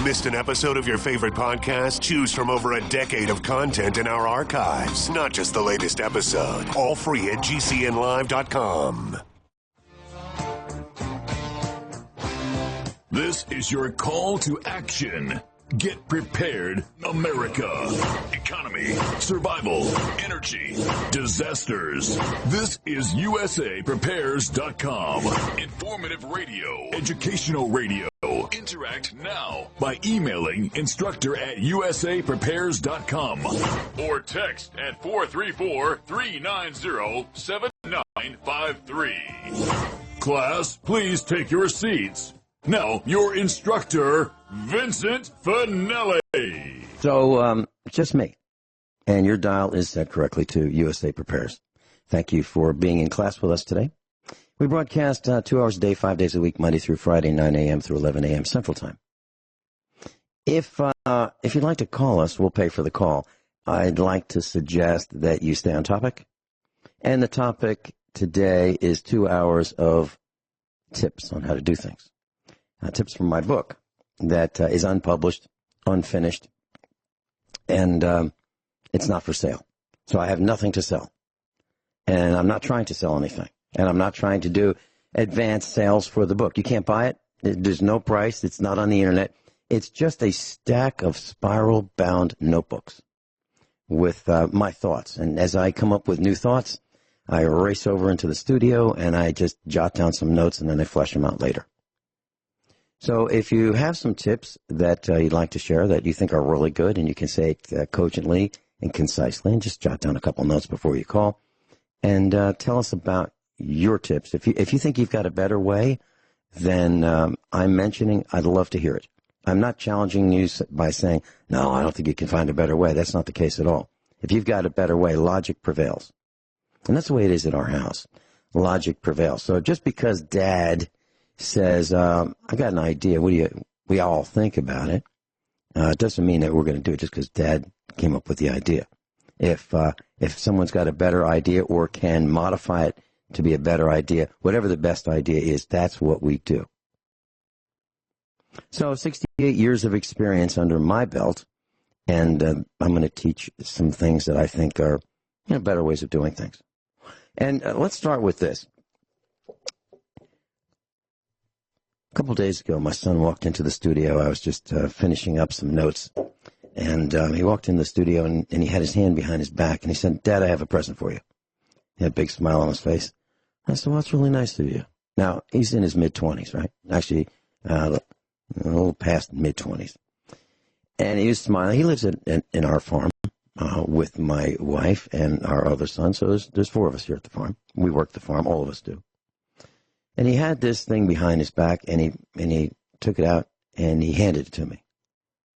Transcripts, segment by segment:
Missed an episode of your favorite podcast? Choose from over a decade of content in our archives, not just the latest episode. All free at GCNlive.com. This is your call to action. Get prepared, America. Economy, survival, energy, disasters. This is USAPrepares.com. Informative radio, educational radio. Interact now by emailing instructor@usaprepares.com or text at 434-390-7953. Class, please take your seats. Now, your instructor, Vincent Finelli. So, just me. And your dial is set correctly to USA Prepares. Thank you for being in class with us today. We broadcast 2 hours a day, 5 days a week, Monday through Friday, 9 a.m. through 11 a.m. Central Time. If you'd like to call us, we'll pay for the call. I'd like to suggest that you stay on topic. And the topic today is 2 hours of tips on how to do things. Tips from my book that is unpublished, unfinished, and it's not for sale. So I have nothing to sell. And I'm not trying to sell anything. And I'm not trying to do advanced sales for the book. You can't buy it. There's no price. It's not on the internet. It's just a stack of spiral-bound notebooks with my thoughts. And as I come up with new thoughts, I race over into the studio and I just jot down some notes and then I flesh them out later. So if you have some tips that you'd like to share that you think are really good and you can say it cogently and concisely and just jot down a couple notes before you call and tell us about your tips. If you think you've got a better way than I'm mentioning, I'd love to hear it. I'm not challenging you by saying, no, I don't think you can find a better way. That's not the case at all. If you've got a better way, logic prevails. And that's the way it is at our house. Logic prevails. So just because Dad says, I got an idea, we all think about it. It doesn't mean that we're going to do it just because Dad came up with the idea. If someone's got a better idea or can modify it to be a better idea, whatever the best idea is, that's what we do. So 68 years of experience under my belt, and I'm going to teach some things that I think are better ways of doing things. And let's start with this. A couple of days ago, my son walked into the studio. I was just finishing up some notes. And he walked in the studio, and he had his hand behind his back. And he said, Dad, I have a present for you. He had a big smile on his face. I said, well, that's really nice of you. Now, he's in his mid-20s, right? Actually, a little past mid-20s. And he was smiling. He lives in our farm with my wife and our other son. So there's 4 of us here at the farm. We work the farm. All of us do. And he had this thing behind his back, and he took it out, and he handed it to me.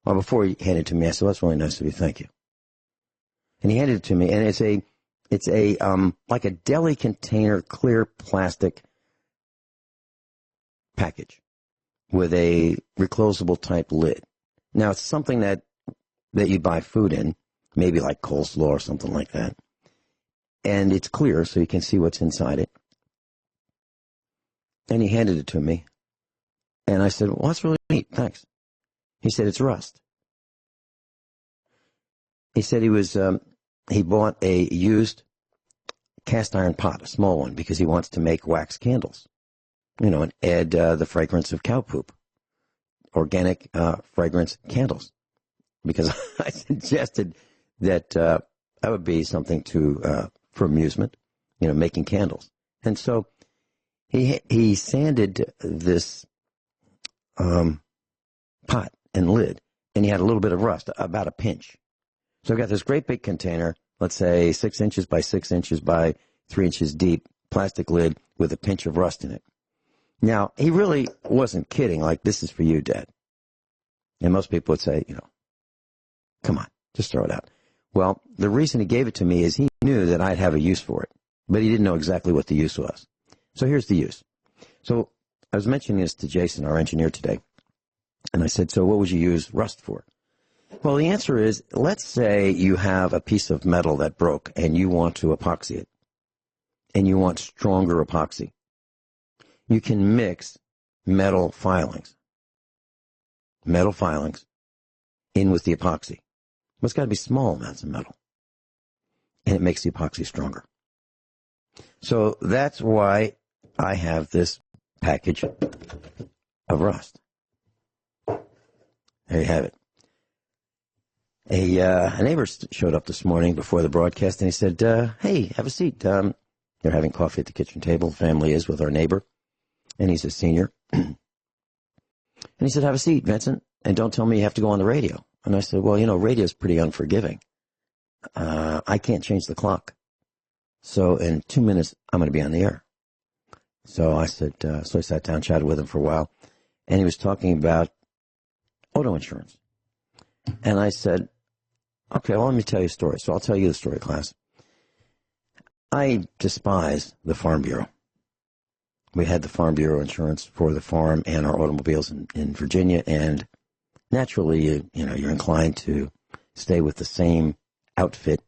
Well, before he handed it to me, I said, well, that's really nice of you. Thank you. And he handed it to me, and it's a like a deli container, clear plastic package with a reclosable type lid. Now, it's something that you buy food in, maybe like coleslaw or something like that. And it's clear, so you can see what's inside it. And he handed it to me. And I said, well, that's really neat. Thanks. He said, it's rust. He said he bought a used cast iron pot, a small one, because he wants to make wax candles, and add the fragrance of cow poop, organic fragrance candles. Because I suggested that that would be something for amusement, making candles. And so he sanded this pot and lid, and he had a little bit of rust, about a pinch. So I got this great big container, let's say 6 inches by 6 inches by 3 inches deep, plastic lid with a pinch of rust in it. Now, he really wasn't kidding, like, this is for you, Dad. And most people would say, come on, just throw it out. Well, the reason he gave it to me is he knew that I'd have a use for it, but he didn't know exactly what the use was. So here's the use. So I was mentioning this to Jason, our engineer, today, and I said, so what would you use rust for? Well, the answer is, let's say you have a piece of metal that broke and you want to epoxy it, and you want stronger epoxy. You can mix metal filings. metal filings in with the epoxy. But it's got to be small amounts of metal. And it makes the epoxy stronger. So that's why I have this package of rust. There you have it. A neighbor showed up this morning before the broadcast, and he said, hey, have a seat. They're having coffee at the kitchen table. The family is with our neighbor, and he's a senior. And he said, have a seat, Vincent, and don't tell me you have to go on the radio. And I said, well, radio is pretty unforgiving. I can't change the clock. So in 2 minutes, I'm going to be on the air. So I said, so I sat down, chatted with him for a while, and he was talking about auto insurance. And I said, okay, well, let me tell you a story. So I'll tell you the story, class. I despise the Farm Bureau. We had the Farm Bureau insurance for the farm and our automobiles in Virginia, and naturally, you're inclined to stay with the same outfit.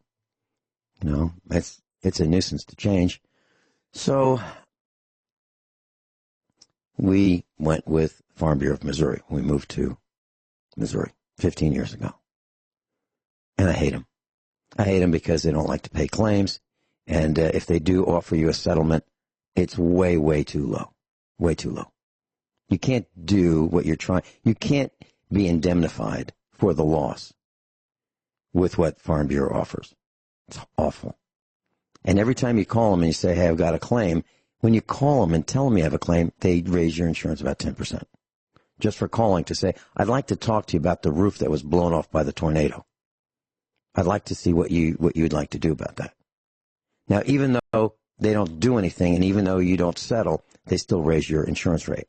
It's a nuisance to change. So we went with Farm Bureau of Missouri. We moved to Missouri 15 years ago. And I hate them. I hate them because they don't like to pay claims. And if they do offer you a settlement, it's way, way too low. Way too low. You can't do what you're trying. You can't be indemnified for the loss with what Farm Bureau offers. It's awful. And every time you call them and you say, hey, I've got a claim, when you call them and tell them you have a claim, they raise your insurance about 10%. Just for calling to say, I'd like to talk to you about the roof that was blown off by the tornado. I'd like to see what you'd like to do about that. Now, even though they don't do anything, and even though you don't settle, they still raise your insurance rate.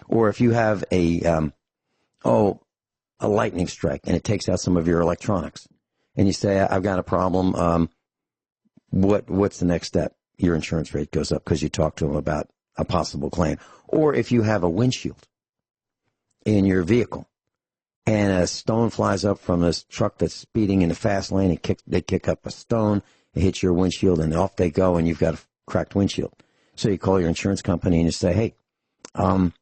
Or if you have a lightning strike, and it takes out some of your electronics, and you say, I've got a problem, what's the next step? Your insurance rate goes up because you talk to them about a possible claim. Or if you have a windshield in your vehicle, and a stone flies up from this truck that's speeding in the fast lane, and they kick up a stone, it hits your windshield, and off they go, and you've got a cracked windshield. So you call your insurance company and you say, hey, tell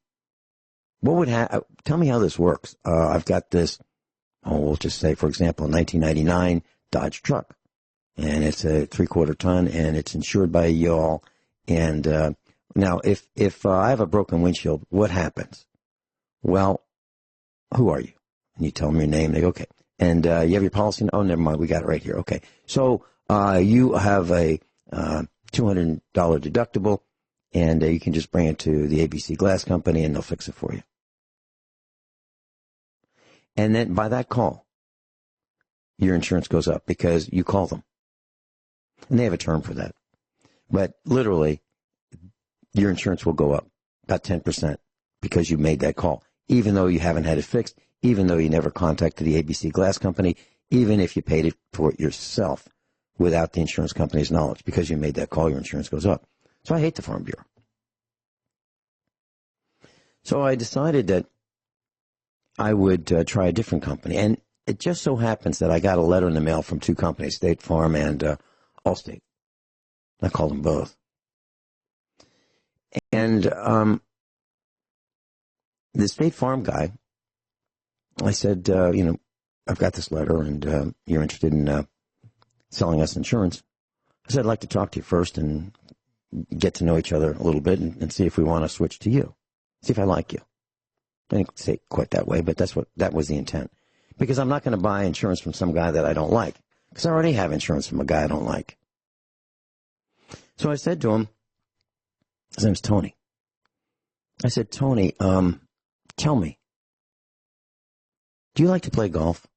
me how this works. I've got this, we'll just say, for example, a 1999 Dodge truck, and it's a 3/4 ton, and it's insured by y'all. And now, if I have a broken windshield, what happens? Well, who are you? And you tell them your name. They go, okay. And you have your policy? Oh, never mind. We got it right here. Okay. So you have a $200 deductible, and you can just bring it to the ABC Glass Company, and they'll fix it for you. And then by that call, your insurance goes up because you call them. And they have a term for that. But literally, your insurance will go up about 10% because you made that call, even though you haven't had it fixed, even though you never contacted the ABC Glass Company, even if you paid it for it yourself without the insurance company's knowledge. Because you made that call, your insurance goes up. So I hate the Farm Bureau. So I decided that I would try a different company. And it just so happens that I got a letter in the mail from two companies, State Farm and Allstate. I called them both. And the State Farm guy, I said, I've got this letter, and you're interested in selling us insurance. I said, I'd like to talk to you first and get to know each other a little bit and see if we want to switch to you. See if I like you. I didn't say it quite that way, but that was the intent. Because I'm not going to buy insurance from some guy that I don't like. Because I already have insurance from a guy I don't like. So I said to him, his name's Tony. I said, Tony, tell me, do you like to play golf?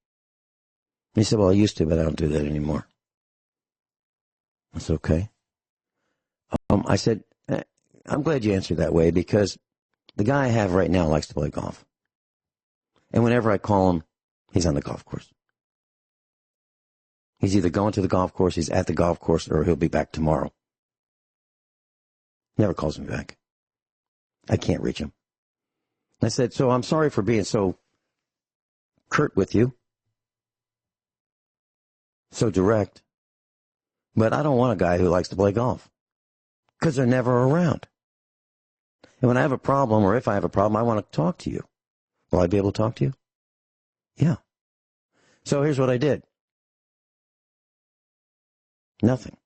And he said, well, I used to, but I don't do that anymore. That's okay. I said, I'm glad you answered that way, because the guy I have right now likes to play golf. And whenever I call him, he's on the golf course. He's either going to the golf course, he's at the golf course, or he'll be back tomorrow. Never calls me back. I can't reach him. I said, so I'm sorry for being so curt with you, so direct, but I don't want a guy who likes to play golf, because they're never around. And when I have a problem, or if I have a problem, I want to talk to you. Will I be able to talk to you? Yeah. So here's what I did. Nothing.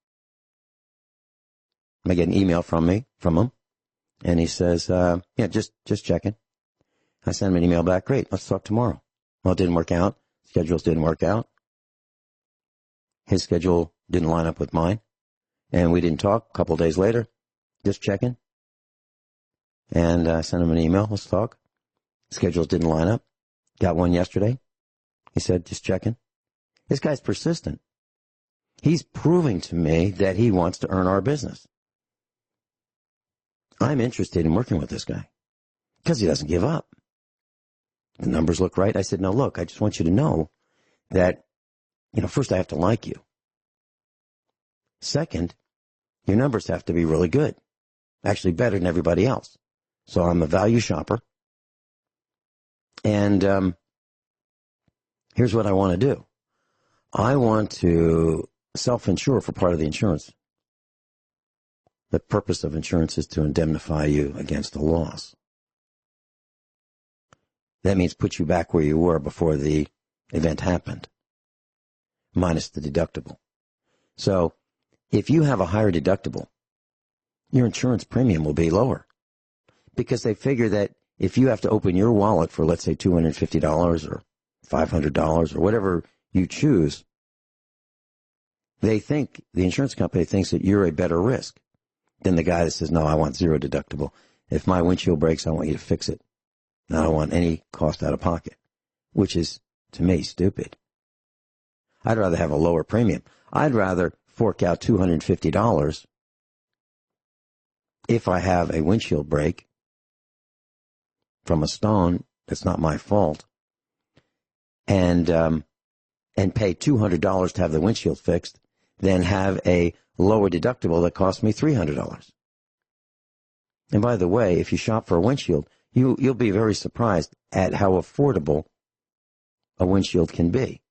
I get an email from him, and he says, yeah, just checking. I sent him an email back. Great, let's talk tomorrow. Well, it didn't work out. Schedules didn't work out. His schedule didn't line up with mine, and we didn't talk. A couple of days later, just checking. And I sent him an email. Let's talk. Schedules didn't line up. Got one yesterday. He said, just checking. This guy's persistent. He's proving to me that he wants to earn our business. I'm interested in working with this guy because he doesn't give up. The numbers look right. I said, no, look, I just want you to know that, first I have to like you. Second, your numbers have to be really good, actually better than everybody else. So I'm a value shopper. And here's what I want to do. I want to self-insure for part of the insurance. The purpose of insurance is to indemnify you against a loss. That means put you back where you were before the event happened, minus the deductible. So if you have a higher deductible, your insurance premium will be lower because they figure that if you have to open your wallet for, let's say, $250 or $500 or whatever you choose, the insurance company thinks that you're a better risk than the guy that says, no, I want zero deductible. If my windshield breaks, I want you to fix it. I don't want any cost out of pocket, which is, to me, stupid. I'd rather have a lower premium. I'd rather fork out $250 if I have a windshield break from a stone that's not my fault, and pay $200 to have the windshield fixed, than have a lower deductible that costs me $300. And by the way, if you shop for a windshield, you'll be very surprised at how affordable a windshield can be.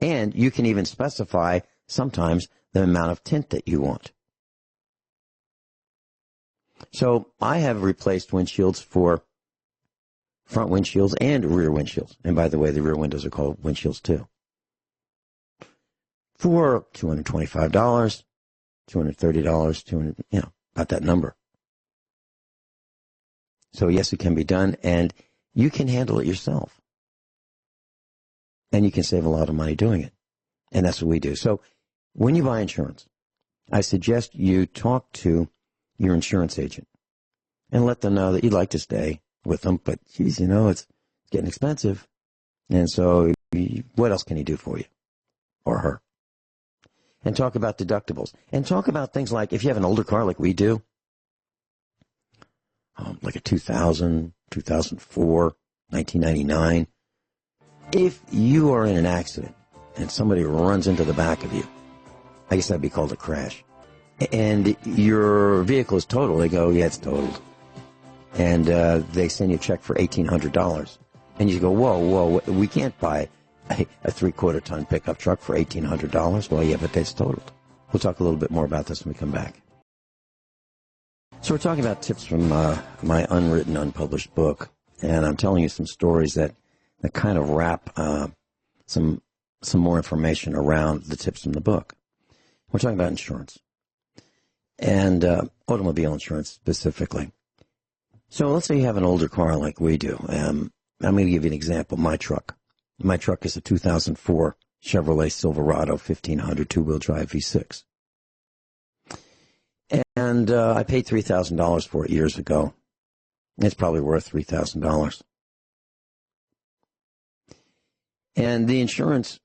And you can even specify sometimes the amount of tint that you want. So I have replaced windshields for front windshields and rear windshields. And by the way, the rear windows are called windshields too. For $225, $230, about that number. So yes, it can be done, and you can handle it yourself. And you can save a lot of money doing it. And that's what we do. So when you buy insurance, I suggest you talk to your insurance agent and let them know that you'd like to stay with them, but geez, it's getting expensive. And so what else can he do for you or her? And talk about deductibles. And talk about things like, if you have an older car like we do, like a 2000, 2004, 1999, if you are in an accident and somebody runs into the back of you, I guess that'd be called a crash, and your vehicle is totaled, they go, yeah, it's totaled. And they send you a check for $1,800. And you go, whoa, we can't buy a 3/4 ton pickup truck for $1,800. Well, yeah, but that's totaled. We'll talk a little bit more about this when we come back. So we're talking about tips from my unwritten, unpublished book. And I'm telling you some stories that kind of wrap some more information around the tips from the book. We're talking about insurance. And automobile insurance specifically. So let's say you have an older car like we do. I'm going to give you an example. My truck. My truck is a 2004 Chevrolet Silverado 1500 two-wheel drive V6. And I paid $3,000 for it years ago. It's probably worth $3,000. And the insurance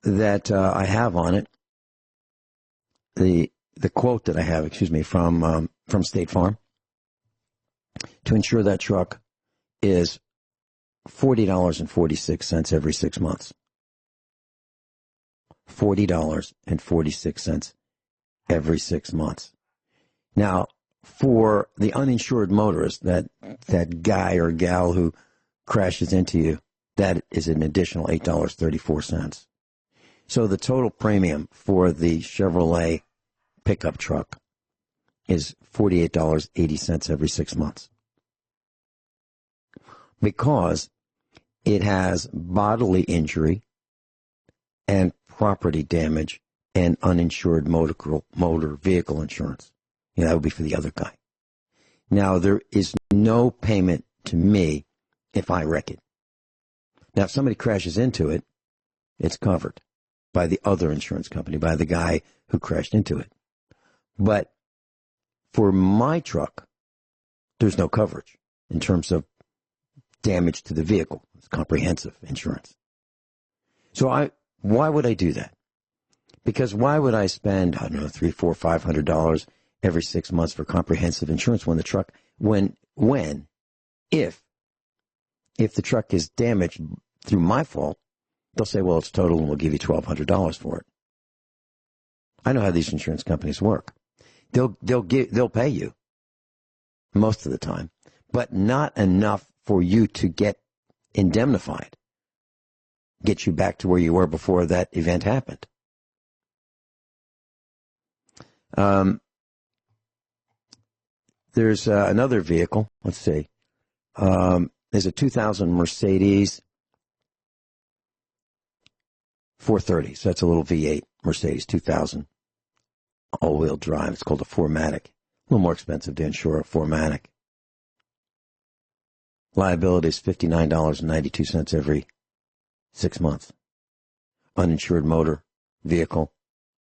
that I have on it, the quote that I have, from State Farm, to insure that truck is $40.46 every 6 months. $40.46 every 6 months. Now, for the uninsured motorist, that guy or gal who crashes into you, that is an additional $8.34. So the total premium for the Chevrolet pickup truck is $48.80 every 6 months. because it has bodily injury and property damage and uninsured motor vehicle insurance. That would be for the other guy. Now, there is no payment to me if I wreck it. Now, if somebody crashes into it, it's covered by the other insurance company, by the guy who crashed into it. But for my truck, there's no coverage in terms of damage to the vehicle. It's comprehensive insurance. So why would I do that? Because why would I spend, I don't know, $300, $400, $500 every 6 months for comprehensive insurance when the truck, if the truck is damaged through my fault, they'll say, well, it's total and we'll give you $1,200 for it. I know how these insurance companies work. They'll pay you most of the time, but not enough for you to get indemnified, get you back to where you were before that event happened. There's another vehicle. Let's see. There's a 2000 Mercedes 430. So that's a little V8 Mercedes 2000 all-wheel drive. It's called a 4MATIC. A little more expensive to insure a 4MATIC. Liability is $59.92 every 6 months. Uninsured motor vehicle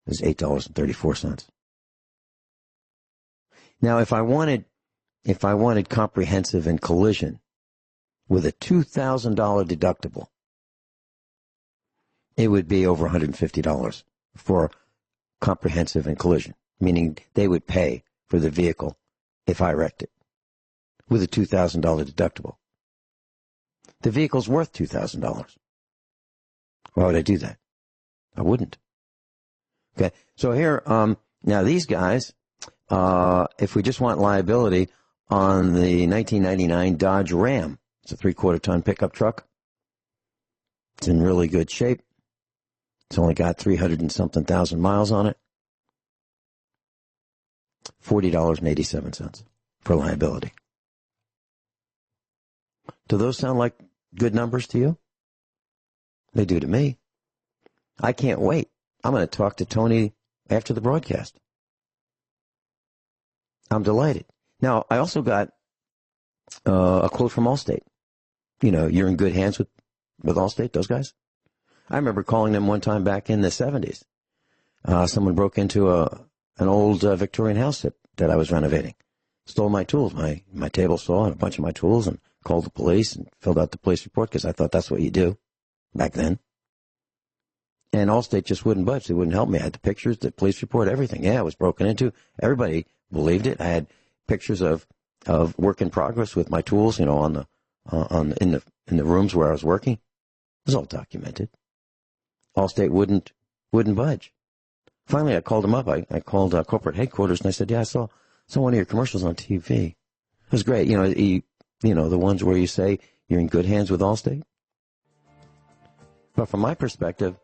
is $8.34. Now, if I wanted comprehensive and collision with a $2,000 deductible, it would be over $150 for comprehensive and collision, meaning they would pay for the vehicle if I wrecked it with a $2,000 deductible. The vehicle's worth $2,000. Why would I do that? I wouldn't. Okay, so here, now these guys, if we just want liability on the 1999 Dodge Ram, it's a 3/4-ton pickup truck. It's in really good shape. It's only got 300 and something thousand miles on it. $40.87 for liability. Do those sound like good numbers to you? They do to me. I can't wait. I'm going to talk to Tony after the broadcast. I'm delighted. Now, I also got a quote from Allstate. You're in good hands with Allstate, those guys. I remember calling them one time back in the 70s. Someone broke into an old Victorian house that I was renovating. Stole my tools, my table saw and a bunch of my tools, and called the police and filled out the police report because I thought that's what you do back then. And Allstate just wouldn't budge. They wouldn't help me. I had the pictures, the police report, everything. Yeah, it was broken into. Everybody believed it. I had pictures of work in progress with my tools, in the rooms where I was working. It was all documented. Allstate wouldn't budge. Finally, I called them up. I called corporate headquarters and I said, "Yeah, I saw one of your commercials on TV. It was great. The ones where you say you're in good hands with Allstate." But from my perspective,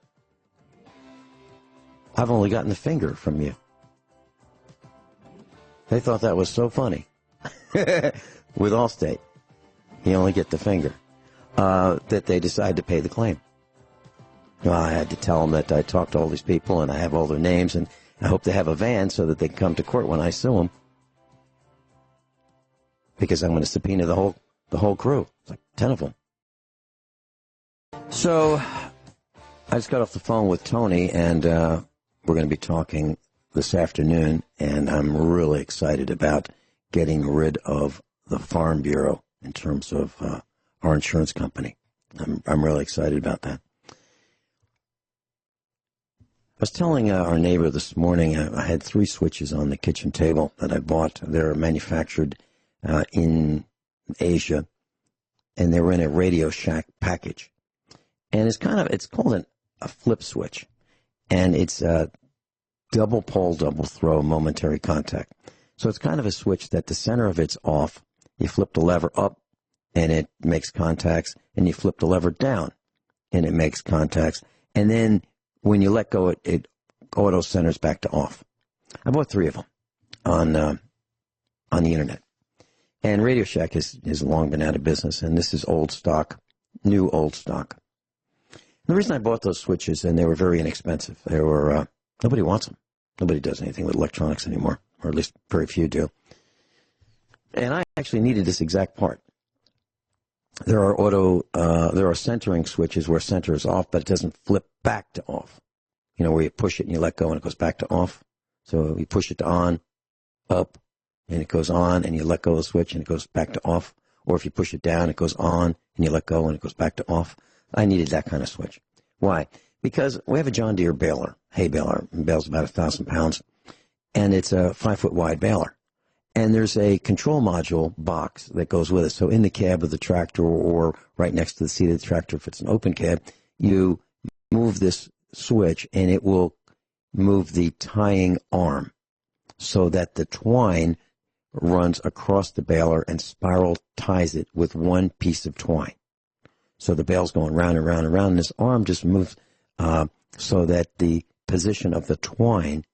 I've only gotten the finger from you. They thought that was so funny. With Allstate, you only get the finger. That they decide to pay the claim. I had to tell them that I talked to all these people and I have all their names and I hope they have a van so that they can come to court when I sue them. Because I'm going to subpoena the whole crew. It's like 10 of them. So I just got off the phone with Tony and we're going to be talking this afternoon, and I'm really excited about getting rid of the Farm Bureau in terms of our insurance company. I'm really excited about that. I was telling our neighbor this morning I had 3 switches on the kitchen table that I bought. They're manufactured in Asia, and they were in a Radio Shack package. And it's called a flip switch, and it's a double pole, double throw, momentary contact. So it's kind of a switch that the center of it's off. You flip the lever up, and it makes contacts, and you flip the lever down, and it makes contacts. And then when you let go, it auto centers back to off. I bought 3 of them on the internet. And Radio Shack has long been out of business, and this is old stock, new old stock. The reason I bought those switches, and they were very inexpensive, they were, nobody wants them. Nobody does anything with electronics anymore, or at least very few do. And I actually needed this exact part. There are centering switches where center is off, but it doesn't flip back to off. You know, where you push it and you let go and it goes back to off. So you push it to on, up, and it goes on, and you let go of the switch and it goes back to off. Or if you push it down, it goes on, and you let go and it goes back to off. I needed that kind of switch. Why? Because we have a John Deere baler, hay baler. It bales about 1,000 pounds, and it's a 5-foot wide baler. And there's a control module box that goes with it. So in the cab of the tractor or right next to the seat of the tractor, if it's an open cab, you move this switch and it will move the tying arm so that the twine runs across the baler and spiral ties it with one piece of twine. So the bale's going round and round and round, and this arm just moves so that the position of the twine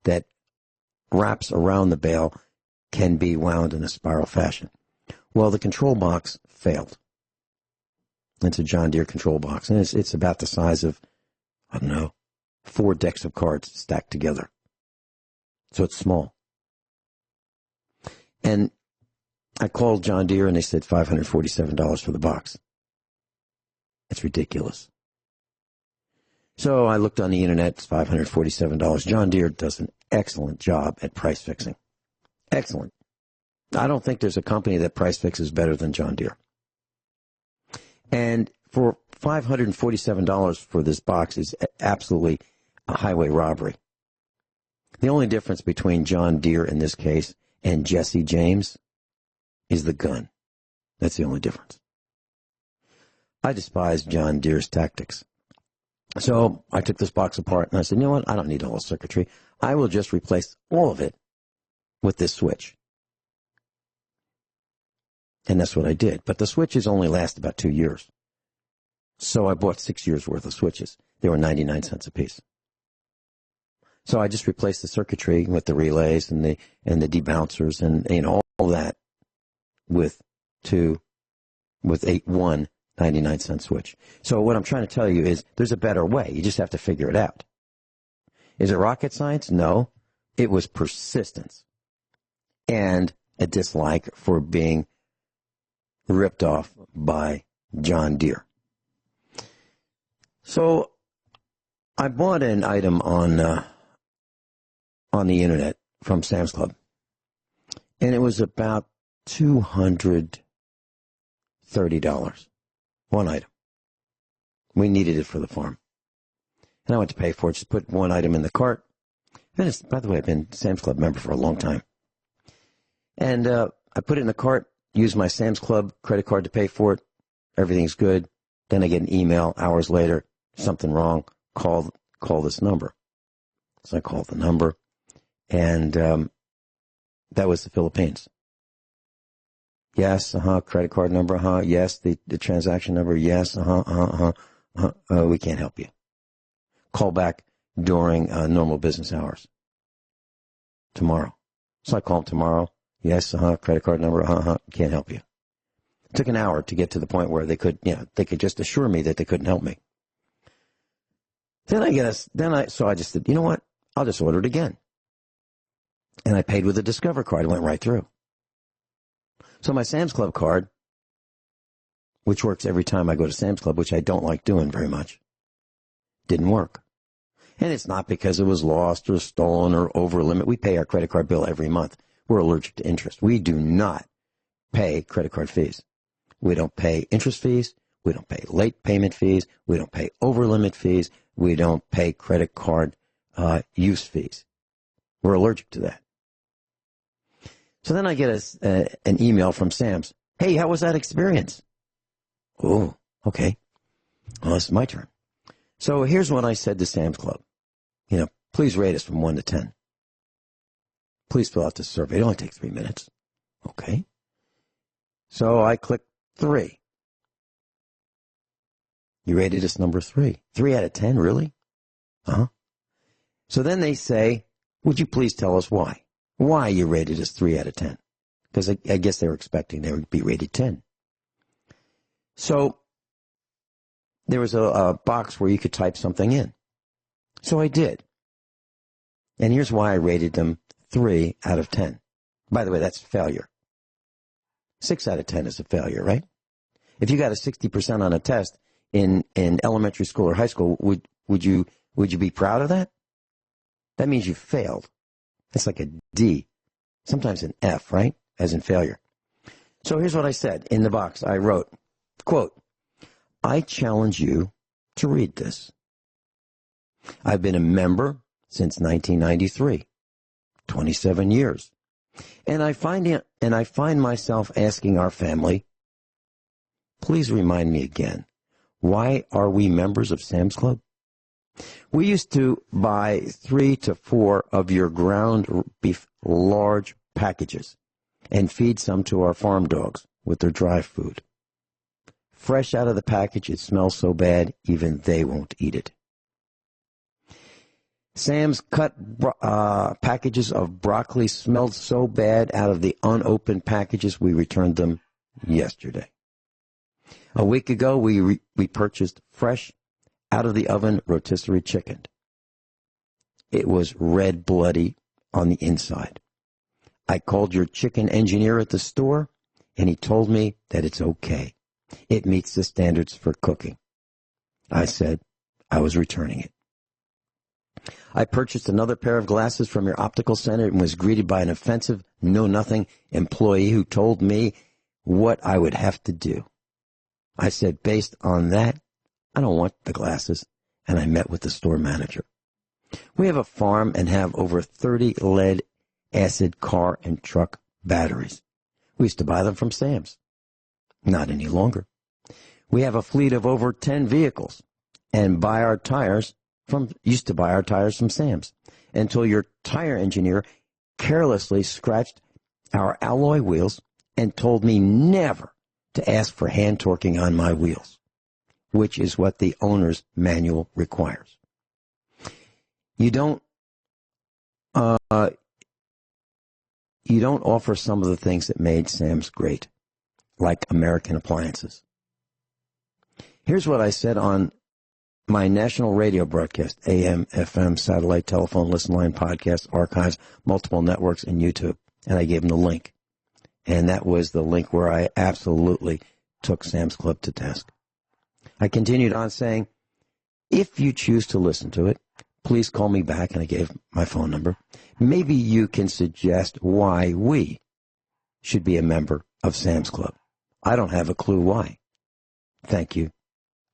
that wraps around the bale can be wound in a spiral fashion. Well, the control box failed. It's a John Deere control box, and it's about the size of, 4 decks of cards stacked together. So it's small. And I called John Deere, and they said $547 for the box. It's ridiculous. So I looked on the internet, it's $547. John Deere does an excellent job at price fixing. Excellent. I don't think there's a company that price fixes better than John Deere. And for $547 for this box is absolutely a highway robbery. The only difference between John Deere in this case and Jesse James is the gun. That's the only difference. I despise John Deere's tactics. So I took this box apart and I said, you know what? I don't need all the circuitry. I will just replace all of it with this switch. And that's what I did. But the switches only last about 2 years. So I bought 6 years worth of switches. They were 99 cents a piece. So I just replaced the circuitry with the relays and the debouncers and all that with one 99-cent switch. So what I'm trying to tell you is there's a better way. You just have to figure it out. Is it rocket science? No. It was persistence and a dislike for being ripped off by John Deere. So I bought an item on the internet from Sam's Club, and it was about $230. One item. We needed it for the farm. And I went to pay for it, just put one item in the cart. And by the way, I've been a Sam's Club member for a long time. And I put it in the cart, used my Sam's Club credit card to pay for it. Everything's good. Then I get an email hours later, something wrong, call this number. So I called the number, and that was the Philippines. Yes, credit card number, yes, the transaction number, yes, we can't help you. Call back during normal business hours. Tomorrow. So I called tomorrow. Yes, credit card number, can't help you. It took an hour to get to the point where they could just assure me that they couldn't help me. So I just said, you know what? I'll just order it again. And I paid with a Discover card. It went right through. So my Sam's Club card, which works every time I go to Sam's Club, which I don't like doing very much, didn't work. And it's not because it was lost or stolen or over limit. We pay our credit card bill every month. We're allergic to interest. We do not pay credit card fees. We don't pay interest fees. We don't pay late payment fees. We don't pay over limit fees. We don't pay credit card use fees. We're allergic to that. So then I get an email from Sam's. Hey, how was that experience? Oh, okay. Well, it's my turn. So here's what I said to Sam's Club. Please rate us from 1 to 10. Please fill out this survey. It only takes 3 minutes. Okay. So I clicked 3. You rated us number 3. 3 out of 10, really? So then they say, would you please tell us why? Why you rated us 3 out of 10? because I guess they were expecting they would be rated 10. So there was a box where you could type something in. So I did. And here's why I rated them 3 out of 10. By the way, that's failure. 6 out of 10 is a failure, right? If you got a 60% on a test in elementary school or high school, would you be proud of that? That means you failed. That's like a D, sometimes an F, right? As in failure. So here's what I said in the box. I wrote, quote, I challenge you to read this. I've been a member since 1993, 27 years. And I find myself asking our family, please remind me again, why are we members of Sam's Club? We used to buy 3 to 4 of your ground beef large packages and feed some to our farm dogs with their dry food. Fresh out of the package, it smells so bad, even they won't eat it. Sam's cut packages of broccoli smelled so bad out of the unopened packages, we returned them yesterday. A week ago, we purchased fresh, out-of-the-oven rotisserie chicken. It was red bloody on the inside. I called your chicken engineer at the store, and he told me that it's okay. It meets the standards for cooking. I said I was returning it. I purchased another pair of glasses from your optical center and was greeted by an offensive, know-nothing employee who told me what I would have to do. I said, based on that, I don't want the glasses, and I met with the store manager. We have a farm and have over 30 lead-acid car and truck batteries. We used to buy them from Sam's. Not any longer. We have a fleet of over 10 vehicles and used to buy our tires from Sam's until your tire engineer carelessly scratched our alloy wheels and told me never to ask for hand torquing on my wheels, which is what the owner's manual requires. You don't offer some of the things that made Sam's great, like American appliances. Here's what I said on my national radio broadcast, AM, FM, satellite, telephone, listen line, podcast, archives, multiple networks, and YouTube. And I gave him the link. And that was the link where I absolutely took Sam's Club to task. I continued on saying, if you choose to listen to it, please call me back, and I gave my phone number. Maybe you can suggest why we should be a member of Sam's Club. I don't have a clue why. Thank you,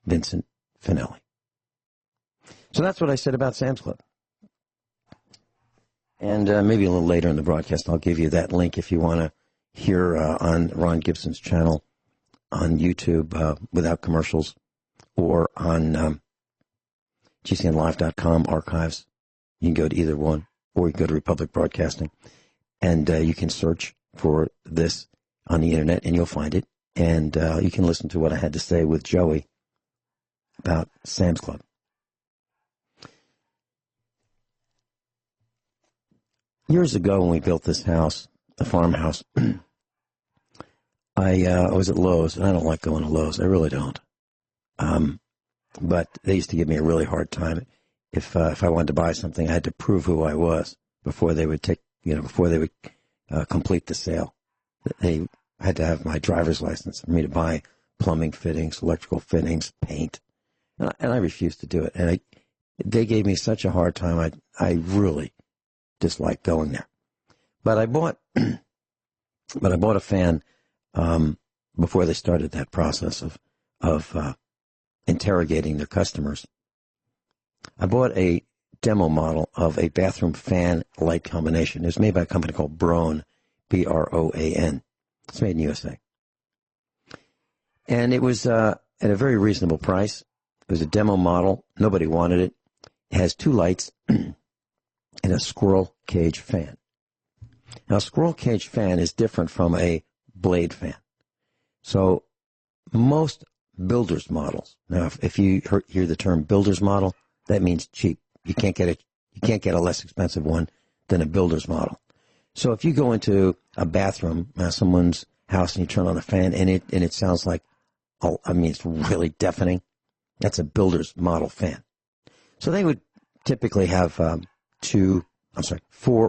Vincent Finelli. So that's what I said about Sam's Club. And maybe a little later in the broadcast, I'll give you that link if you want to hear on Ron Gibson's channel on YouTube without commercials, or on GCNlive.com archives. You can go to either one, or you can go to Republic Broadcasting, and you can search for this on the internet, and you'll find it. And you can listen to what I had to say with Joey about Sam's Club. Years ago, when we built this house, the farmhouse, I was at Lowe's, and I don't like going to Lowe's. I really don't. But they used to give me a really hard time. If I wanted to buy something, I had to prove who I was before they would complete the sale. They had to have my driver's license for me to buy plumbing fittings, electrical fittings, paint, and I refused to do it. And they gave me such a hard time. I really disliked going there. But I bought a fan before they started that process of interrogating their customers. I bought a demo model of a bathroom fan light combination. It was made by a company called Broan, Broan. It's made in USA. And it was at a very reasonable price. It was a demo model. Nobody wanted it. It has 2 lights and a squirrel cage fan. Now, a squirrel cage fan is different from a blade fan. So most builder's models. Now, if you hear the term builder's model, that means cheap. You can't get a less expensive one than a builder's model. So if you go into a bathroom, someone's house, and you turn on a fan, and it sounds like, it's really deafening. That's a builder's model fan. So they would typically have 4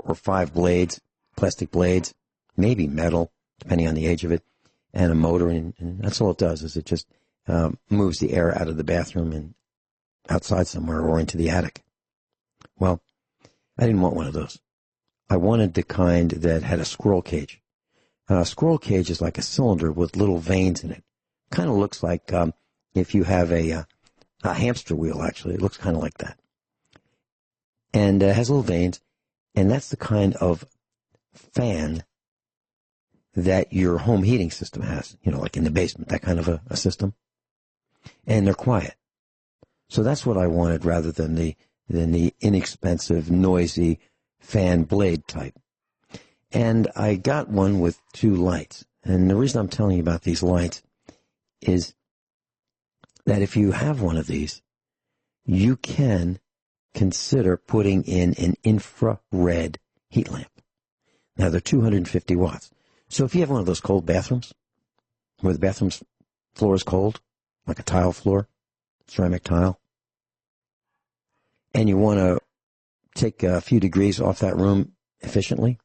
or 5 blades, plastic blades, maybe metal, depending on the age of it, and a motor, and that's all it does, is it just moves the air out of the bathroom and outside somewhere or into the attic. Well, I didn't want one of those. I wanted the kind that had a squirrel cage. A squirrel cage is like a cylinder with little veins in it. Kind of looks like if you have a hamster wheel, actually. It looks kind of like that. And has little veins, and that's the kind of fan that your home heating system has, like in the basement, that kind of a system. And they're quiet. So that's what I wanted rather than the inexpensive, noisy fan blade type. And I got one with 2 lights. And the reason I'm telling you about these lights is that if you have one of these, you can consider putting in an infrared heat lamp. Now, they're 250 watts. So if you have one of those cold bathrooms, where the bathroom's floor is cold, like a tile floor, ceramic tile, and you want to take a few degrees off that room efficiently,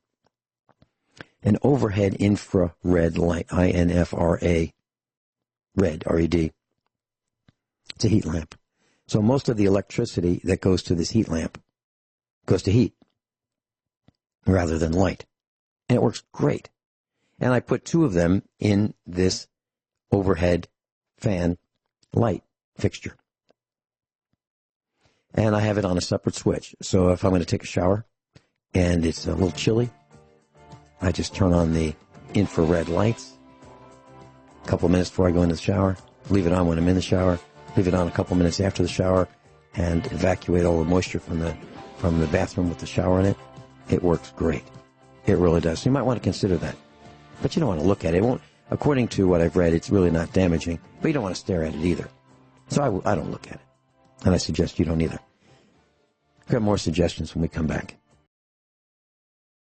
an overhead infrared light, INFRA, red, R-E-D, it's a heat lamp. So most of the electricity that goes to this heat lamp goes to heat rather than light. And it works great. And I put 2 of them in this overhead fan light fixture. And I have it on a separate switch. So if I'm going to take a shower and it's a little chilly, I just turn on the infrared lights a couple of minutes before I go into the shower, leave it on when I'm in the shower, leave it on a couple of minutes after the shower, and evacuate all the moisture from the bathroom with the shower in it. It works great. It really does. So you might want to consider that. But you don't want to look at it. It won't, according to what I've read, it's really not damaging, but you don't want to stare at it either. So I don't look at it. And I suggest you don't either. I've got more suggestions when we come back.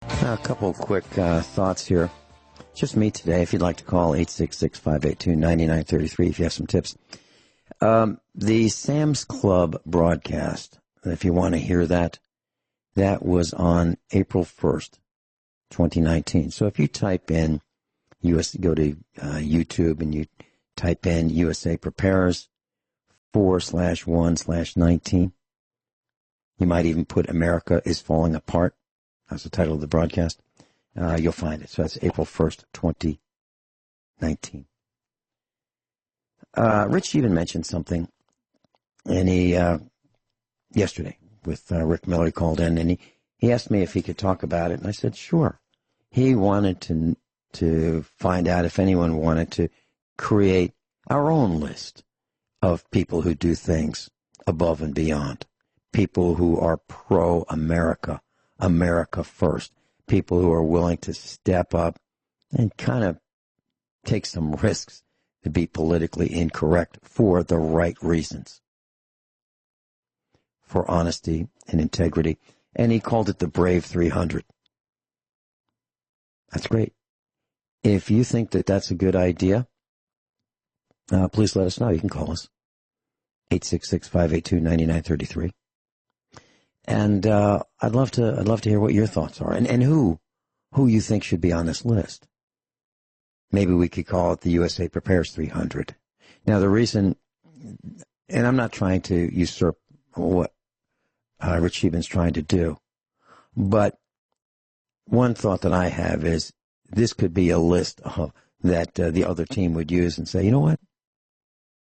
A couple of quick thoughts here. Just me today. If you'd like to call, 866-582-9933 if you have some tips. The Sam's Club broadcast, if you want to hear that, that was on April 1st, 2019. So if you type in go to YouTube and you type in USA Preparers 4/1/19, you might even put America is Falling Apart. That's the title of the broadcast. You'll find it. So that's April 1st, 2019. Rich even mentioned something, and he yesterday with Rick Miller, he called in, and he asked me if he could talk about it, and I said sure. He wanted to find out if anyone wanted to create our own list of people who do things above and beyond, people who are pro-America, America first, people who are willing to step up and kind of take some risks to be politically incorrect for the right reasons, for honesty and integrity. And he called it the Brave 300. That's great. If you think that that's a good idea, please let us know. You can call us, 866-582-9933. And I'd love to hear what your thoughts are, and who you think should be on this list. Maybe we could call it the USA Prepares 300. Now, the reason, and I'm not trying to usurp what Rich Sheehan's trying to do, but one thought that I have is this could be a list that the other team would use and say, you know what?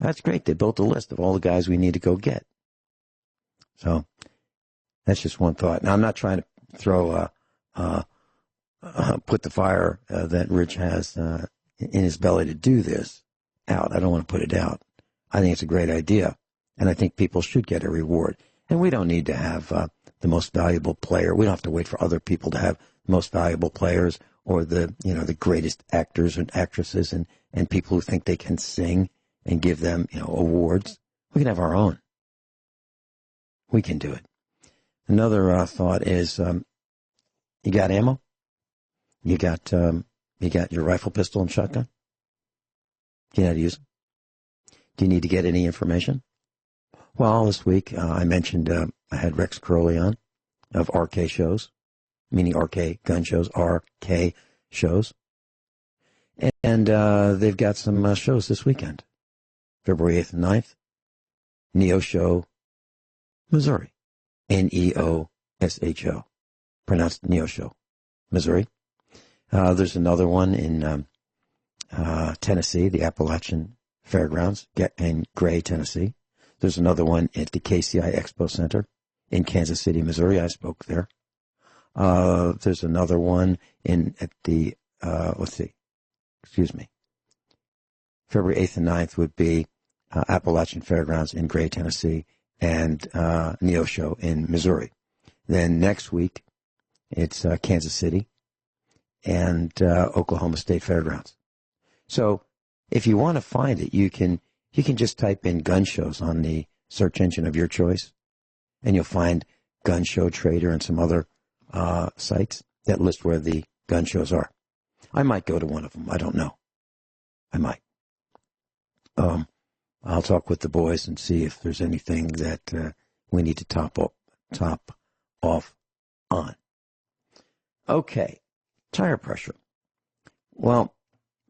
That's great. They built a list of all the guys we need to go get. So that's just one thought. Now, I'm not trying to throw put the fire that Rich has in his belly to do this out. I don't want to put it out. I think it's a great idea, and I think people should get a reward. And we don't need to have the most valuable player. We don't have to wait for other people to have the most valuable players or the greatest actors and actresses and people who think they can sing and give them awards. We can have our own. We can do it. Another thought is, you got ammo? You got your rifle, pistol, and shotgun? Do you know how to use them? Do you need to get any information? Well, this week I mentioned I had Rex Curley on of RK shows, meaning RK gun shows, RK shows. And they've got some shows this weekend, February 8th and 9th, Neosho, Missouri, Neosho, pronounced Neosho, Missouri. There's another one in Tennessee, the Appalachian Fairgrounds in Gray, Tennessee. There's another one at the KCI Expo Center in Kansas City, Missouri. I spoke there. There's another one February 8th and 9th would be Appalachian Fairgrounds in Gray, Tennessee, and Neosho in Missouri. Then next week, it's Kansas City and Oklahoma State Fairgrounds. So if you want to find it, you can just type in gun shows on the search engine of your choice, and you'll find Gun Show Trader and some other sites that list where the gun shows are. I might go to one of them. I don't know. I might. I'll talk with the boys and see if there's anything that we need to top off on. Okay, tire pressure. Well,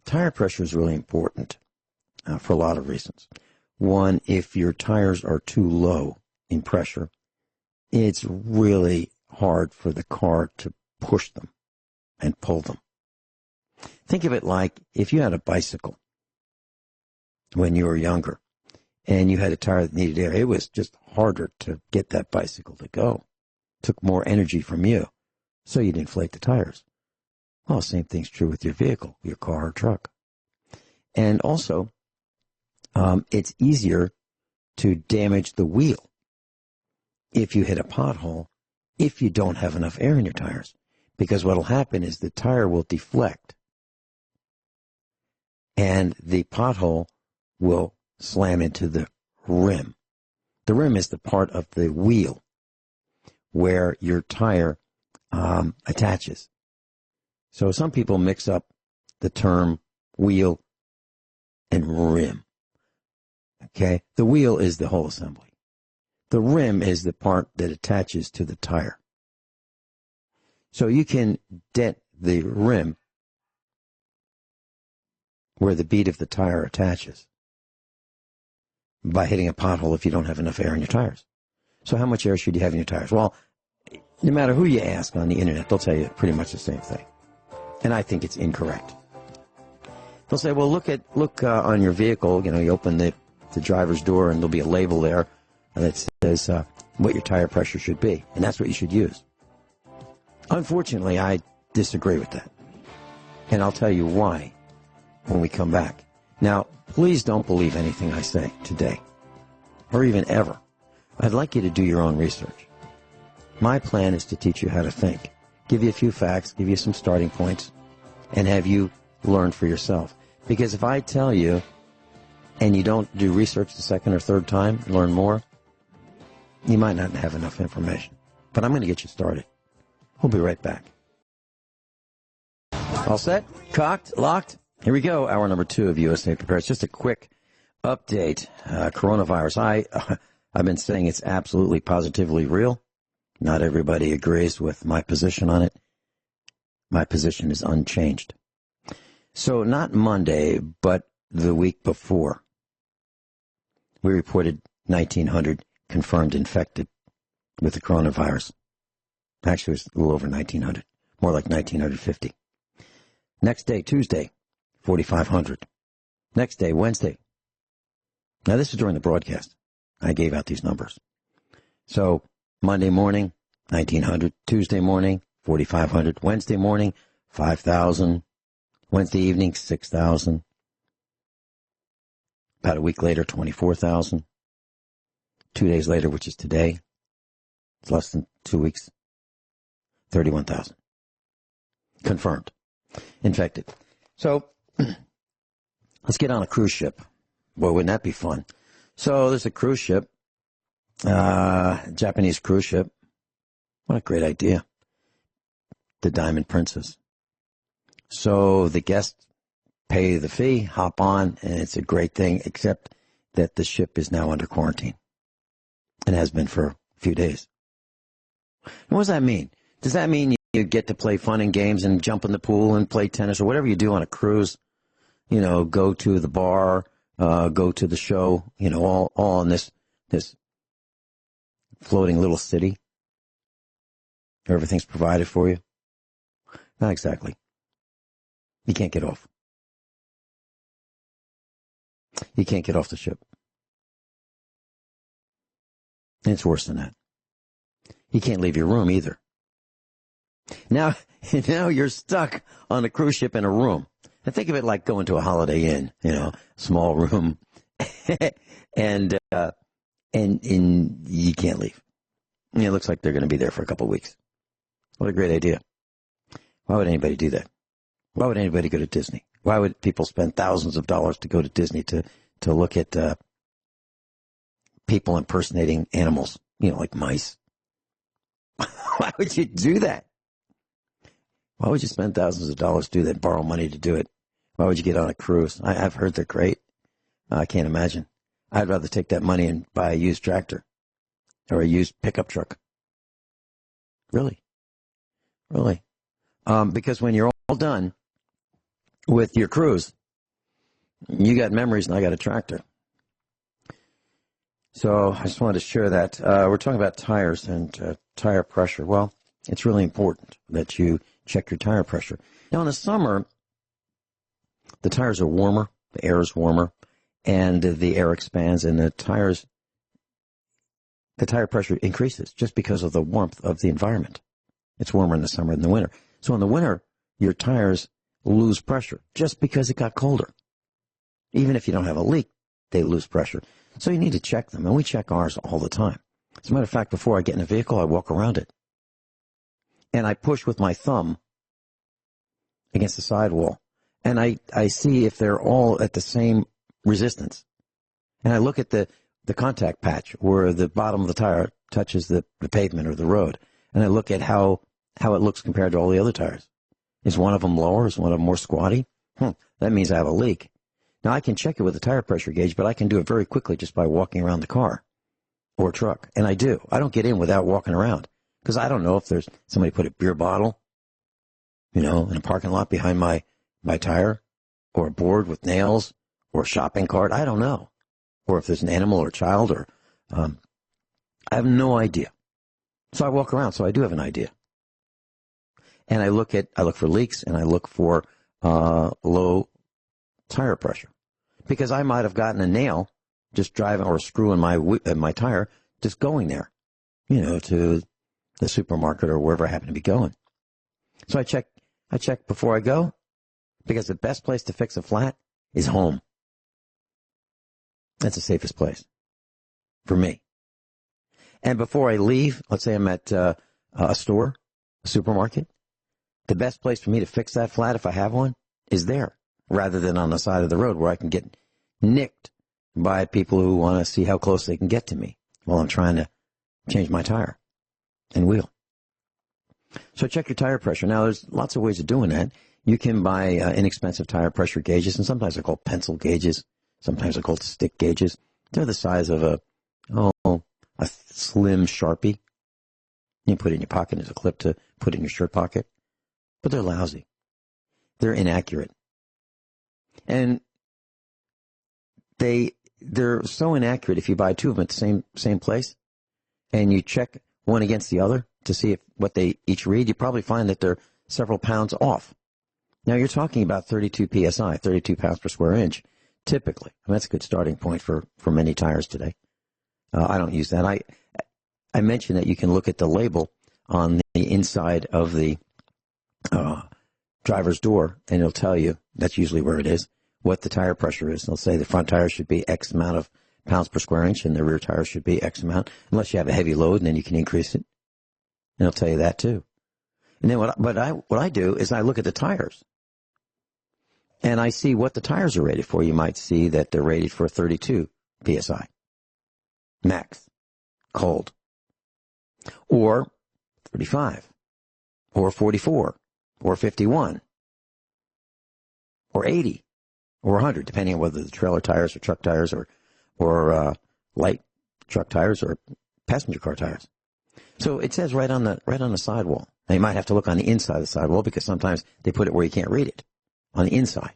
tire pressure is really important for a lot of reasons. One, if your tires are too low in pressure, it's really hard for the car to push them and pull them. Think of it like if you had a bicycle when you were younger and you had a tire that needed air. It was just harder to get that bicycle to go. It took more energy from you, so you'd inflate the tires. Well, same thing's true with your vehicle, your car or truck. And also, it's easier to damage the wheel if you hit a pothole if you don't have enough air in your tires. Because what will happen is the tire will deflect and the pothole will slam into the rim. The rim is the part of the wheel where your tire attaches. So some people mix up the term wheel and rim. Okay? The wheel is the whole assembly. The rim is the part that attaches to the tire. So you can dent the rim where the bead of the tire attaches by hitting a pothole if you don't have enough air in your tires. So how much air should you have in your tires? Well, no matter who you ask on the internet, they'll tell you pretty much the same thing. And I think it's incorrect. They'll say, well, look on your vehicle, you open the driver's door and there'll be a label there that says what your tire pressure should be. And that's what you should use. Unfortunately, I disagree with that. And I'll tell you why when we come back. Now, please don't believe anything I say today, or even ever. I'd like you to do your own research. My plan is to teach you how to think, give you a few facts, give you some starting points, and have you learn for yourself. Because if I tell you, and you don't do research the second or third time, learn more, you might not have enough information. But I'm going to get you started. We'll be right back. All set? Cocked? Locked? Here we go. Hour number 2 of USA Prepares. Just a quick update. Coronavirus. I've been saying it's absolutely positively real. Not everybody agrees with my position on it. My position is unchanged. So not Monday, but the week before, we reported 1,900 confirmed infected with the coronavirus. Actually, it was a little over 1,900, more like 1,950. Next day, Tuesday, 4,500. Next day, Wednesday. Now, this is during the broadcast. I gave out these numbers. So, Monday morning, 1,900. Tuesday morning, 4,500. Wednesday morning, 5,000. Wednesday evening, 6,000. About a week later, 24,000. 2 days later, which is today, it's less than 2 weeks, 31,000. Confirmed. Infected. So, let's get on a cruise ship. Boy, wouldn't that be fun? So, there's a cruise ship, Japanese cruise ship. What a great idea. The Diamond Princess. So the guests pay the fee, hop on, and it's a great thing, except that the ship is now under quarantine and has been for a few days. And what does that mean? Does that mean you get to play fun and games and jump in the pool and play tennis or whatever you do on a cruise? You know, go to the bar, go to the show, you know, all in this floating little city. Everything's provided for you. Not exactly. You can't get off. You can't get off the ship. And it's worse than that. You can't leave your room either. Now you're stuck on a cruise ship in a room. And think of it like going to a Holiday Inn, you know, small room, and you can't leave. And it looks like they're going to be there for a couple of weeks. What a great idea. Why would anybody do that? Why would anybody go to Disney? Why would people spend thousands of dollars to go to Disney to look at people impersonating animals, you know, like mice? Why would you do that? Why would you spend thousands of dollars to do that, borrow money to do it? Why would you get on a cruise? I've heard they're great. I can't imagine. I'd rather take that money and buy a used tractor or a used pickup truck. Really? Really? Because when you're all done with your cruise, you got memories and I got a tractor. So I just wanted to share that. We're talking about tires and tire pressure. Well, it's really important that you check your tire pressure. Now, in the summer, the tires are warmer, the air is warmer, and the air expands, and the tire pressure increases just because of the warmth of the environment. It's warmer in the summer than the winter. So in the winter, your tires lose pressure just because it got colder. Even if you don't have a leak, they lose pressure. So you need to check them, and we check ours all the time. As a matter of fact, before I get in a vehicle, I walk around it. And I push with my thumb against the sidewall. And I see if they're all at the same resistance. And I look at the contact patch where the bottom of the tire touches the pavement or the road. And I look at how it looks compared to all the other tires. Is one of them lower? Is one of them more squatty? That means I have a leak. Now, I can check it with a tire pressure gauge, but I can do it very quickly just by walking around the car or truck. And I do. I don't get in without walking around because I don't know if there's somebody put a beer bottle, you know, in a parking lot behind my tire, or a board with nails, or a shopping cart. I don't know. Or if there's an animal or a child, or I have no idea. So I walk around, so I do have an idea. And I look for leaks, and I look for low tire pressure, because I might have gotten a nail just driving, or a screw in my tire just going there, you know, to the supermarket or wherever I happen to be going. So I check before I go, because the best place to fix a flat is home. That's the safest place for me. And before I leave, let's say I'm at a store, a supermarket, the best place for me to fix that flat, if I have one, is there, rather than on the side of the road where I can get nicked by people who want to see how close they can get to me while I'm trying to change my tire and wheel. So check your tire pressure. Now, there's lots of ways of doing that. You can buy inexpensive tire pressure gauges, and sometimes they're called pencil gauges. Sometimes they're called stick gauges. They're the size of a slim Sharpie. You can put it in your pocket as a clip to put in your shirt pocket. But they're lousy. They're inaccurate. And they're so inaccurate, if you buy two of them at the same place and you check one against the other to see what they each read, you probably find that they're several pounds off. Now, you're talking about 32 psi, 32 pounds per square inch, typically. And that's a good starting point for many tires today. I don't use that. I mentioned that you can look at the label on the inside of the driver's door, and it'll tell you, that's usually where it is, what the tire pressure is. They'll say the front tire should be X amount of pounds per square inch, and the rear tire should be X amount, unless you have a heavy load, and then you can increase it. And it'll tell you that too. And then what I do is I look at the tires, and I see what the tires are rated for. You might see that they're rated for 32 psi, max, cold, or 35, or 44, or 51. or 80 or 100, depending on whether the trailer tires or truck tires or light truck tires or passenger car tires. So it says right on the sidewall. Now you might have to look on the inside of the sidewall because sometimes they put it where you can't read it. On the inside,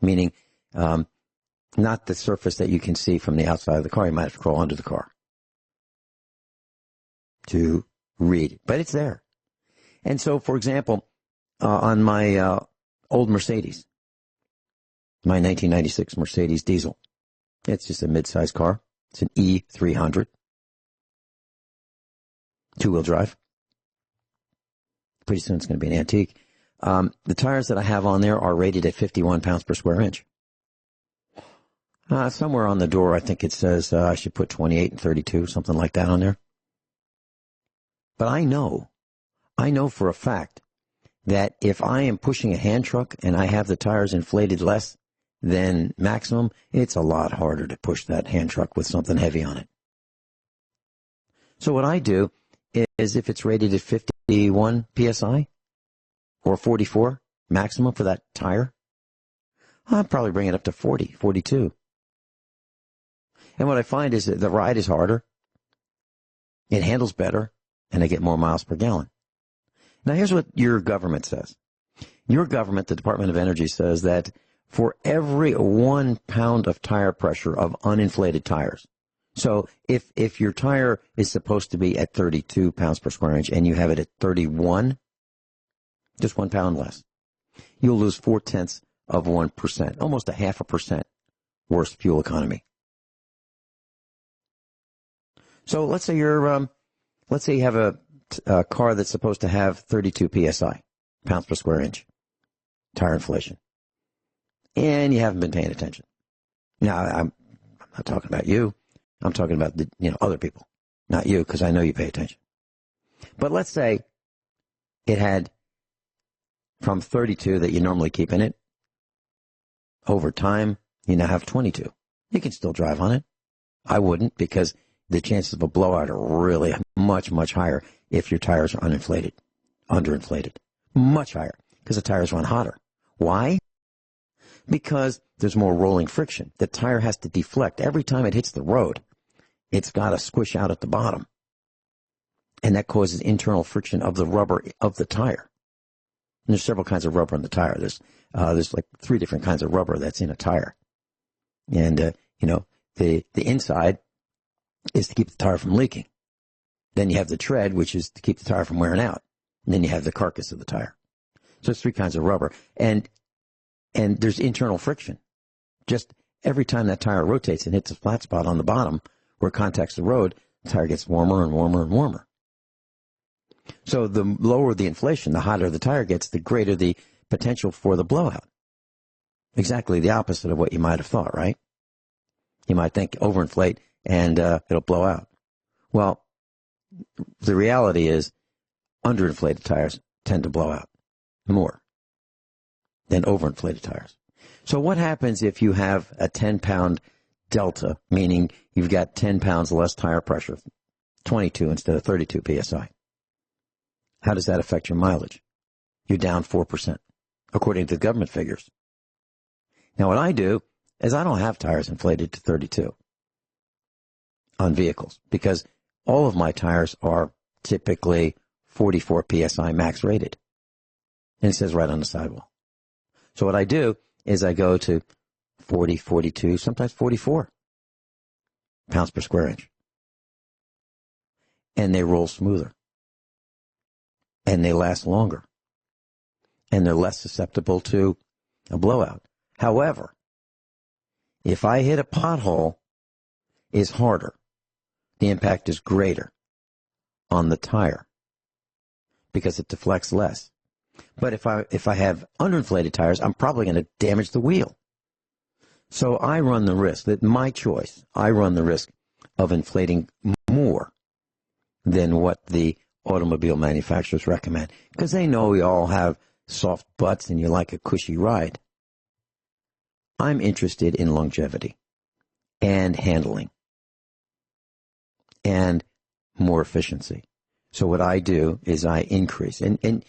meaning not the surface that you can see from the outside of the car. You might have to crawl under the car to read it, but it's there. And so, for example, on my old Mercedes, my 1996 Mercedes diesel, it's just a mid-sized car. It's an E300, two-wheel drive. Pretty soon it's going to be an antique. The tires that I have on there are rated at 51 pounds per square inch. Somewhere on the door, I think it says I should put 28 and 32, something like that on there. But I know for a fact that if I am pushing a hand truck and I have the tires inflated less than maximum, it's a lot harder to push that hand truck with something heavy on it. So what I do is if it's rated at 51 PSI or 44 maximum for that tire, I'll probably bring it up to 40, 42. And what I find is that the ride is harder, it handles better, and I get more miles per gallon. Now here's what your government says. Your government, the Department of Energy, says that for every 1 pound of tire pressure of uninflated tires, so if your tire is supposed to be at 32 pounds per square inch and you have it at 31, just 1 pound less, you'll lose 0.4%, almost a 0.5% worse fuel economy. So let's say you have a car that's supposed to have 32 PSI, pounds per square inch, tire inflation, and you haven't been paying attention. Now, I'm not talking about you. I'm talking about other people, not you, because I know you pay attention. But let's say it had from 32 that you normally keep in it. Over time, you now have 22. You can still drive on it. I wouldn't, because the chances of a blowout are really much, much higher if your tires are underinflated. Much higher, because the tires run hotter. Why? Because there's more rolling friction. The tire has to deflect. Every time it hits the road, it's got to squish out at the bottom. And that causes internal friction of the rubber of the tire. And there's several kinds of rubber in the tire. There's like 3 different kinds of rubber that's in a tire. And, the inside is to keep the tire from leaking. Then you have the tread, which is to keep the tire from wearing out. And then you have the carcass of the tire. So it's 3 kinds of rubber. And there's internal friction. Just every time that tire rotates and hits a flat spot on the bottom where it contacts the road, the tire gets warmer and warmer and warmer. So the lower the inflation, the hotter the tire gets, the greater the potential for the blowout. Exactly the opposite of what you might have thought, right? You might think overinflate and it'll blow out. Well, the reality is underinflated tires tend to blow out more than overinflated tires. So what happens if you have a 10-pound delta, meaning you've got 10 pounds less tire pressure, 22 instead of 32 PSI? How does that affect your mileage? You're down 4%, according to the government figures. Now, what I do is I don't have tires inflated to 32 on vehicles because all of my tires are typically 44 PSI max rated. And it says right on the sidewall. So what I do is I go to 40, 42, sometimes 44 pounds per square inch. And they roll smoother. And they last longer. And they're less susceptible to a blowout. However, if I hit a pothole, it's harder. The impact is greater on the tire because it deflects less. But if I have underinflated tires, I'm probably going to damage the wheel. So I run the risk, that my choice, I run the risk of inflating more than what the automobile manufacturers recommend. Because they know we all have soft butts and you like a cushy ride. I'm interested in longevity and handling and more efficiency. So what I do is I increase. And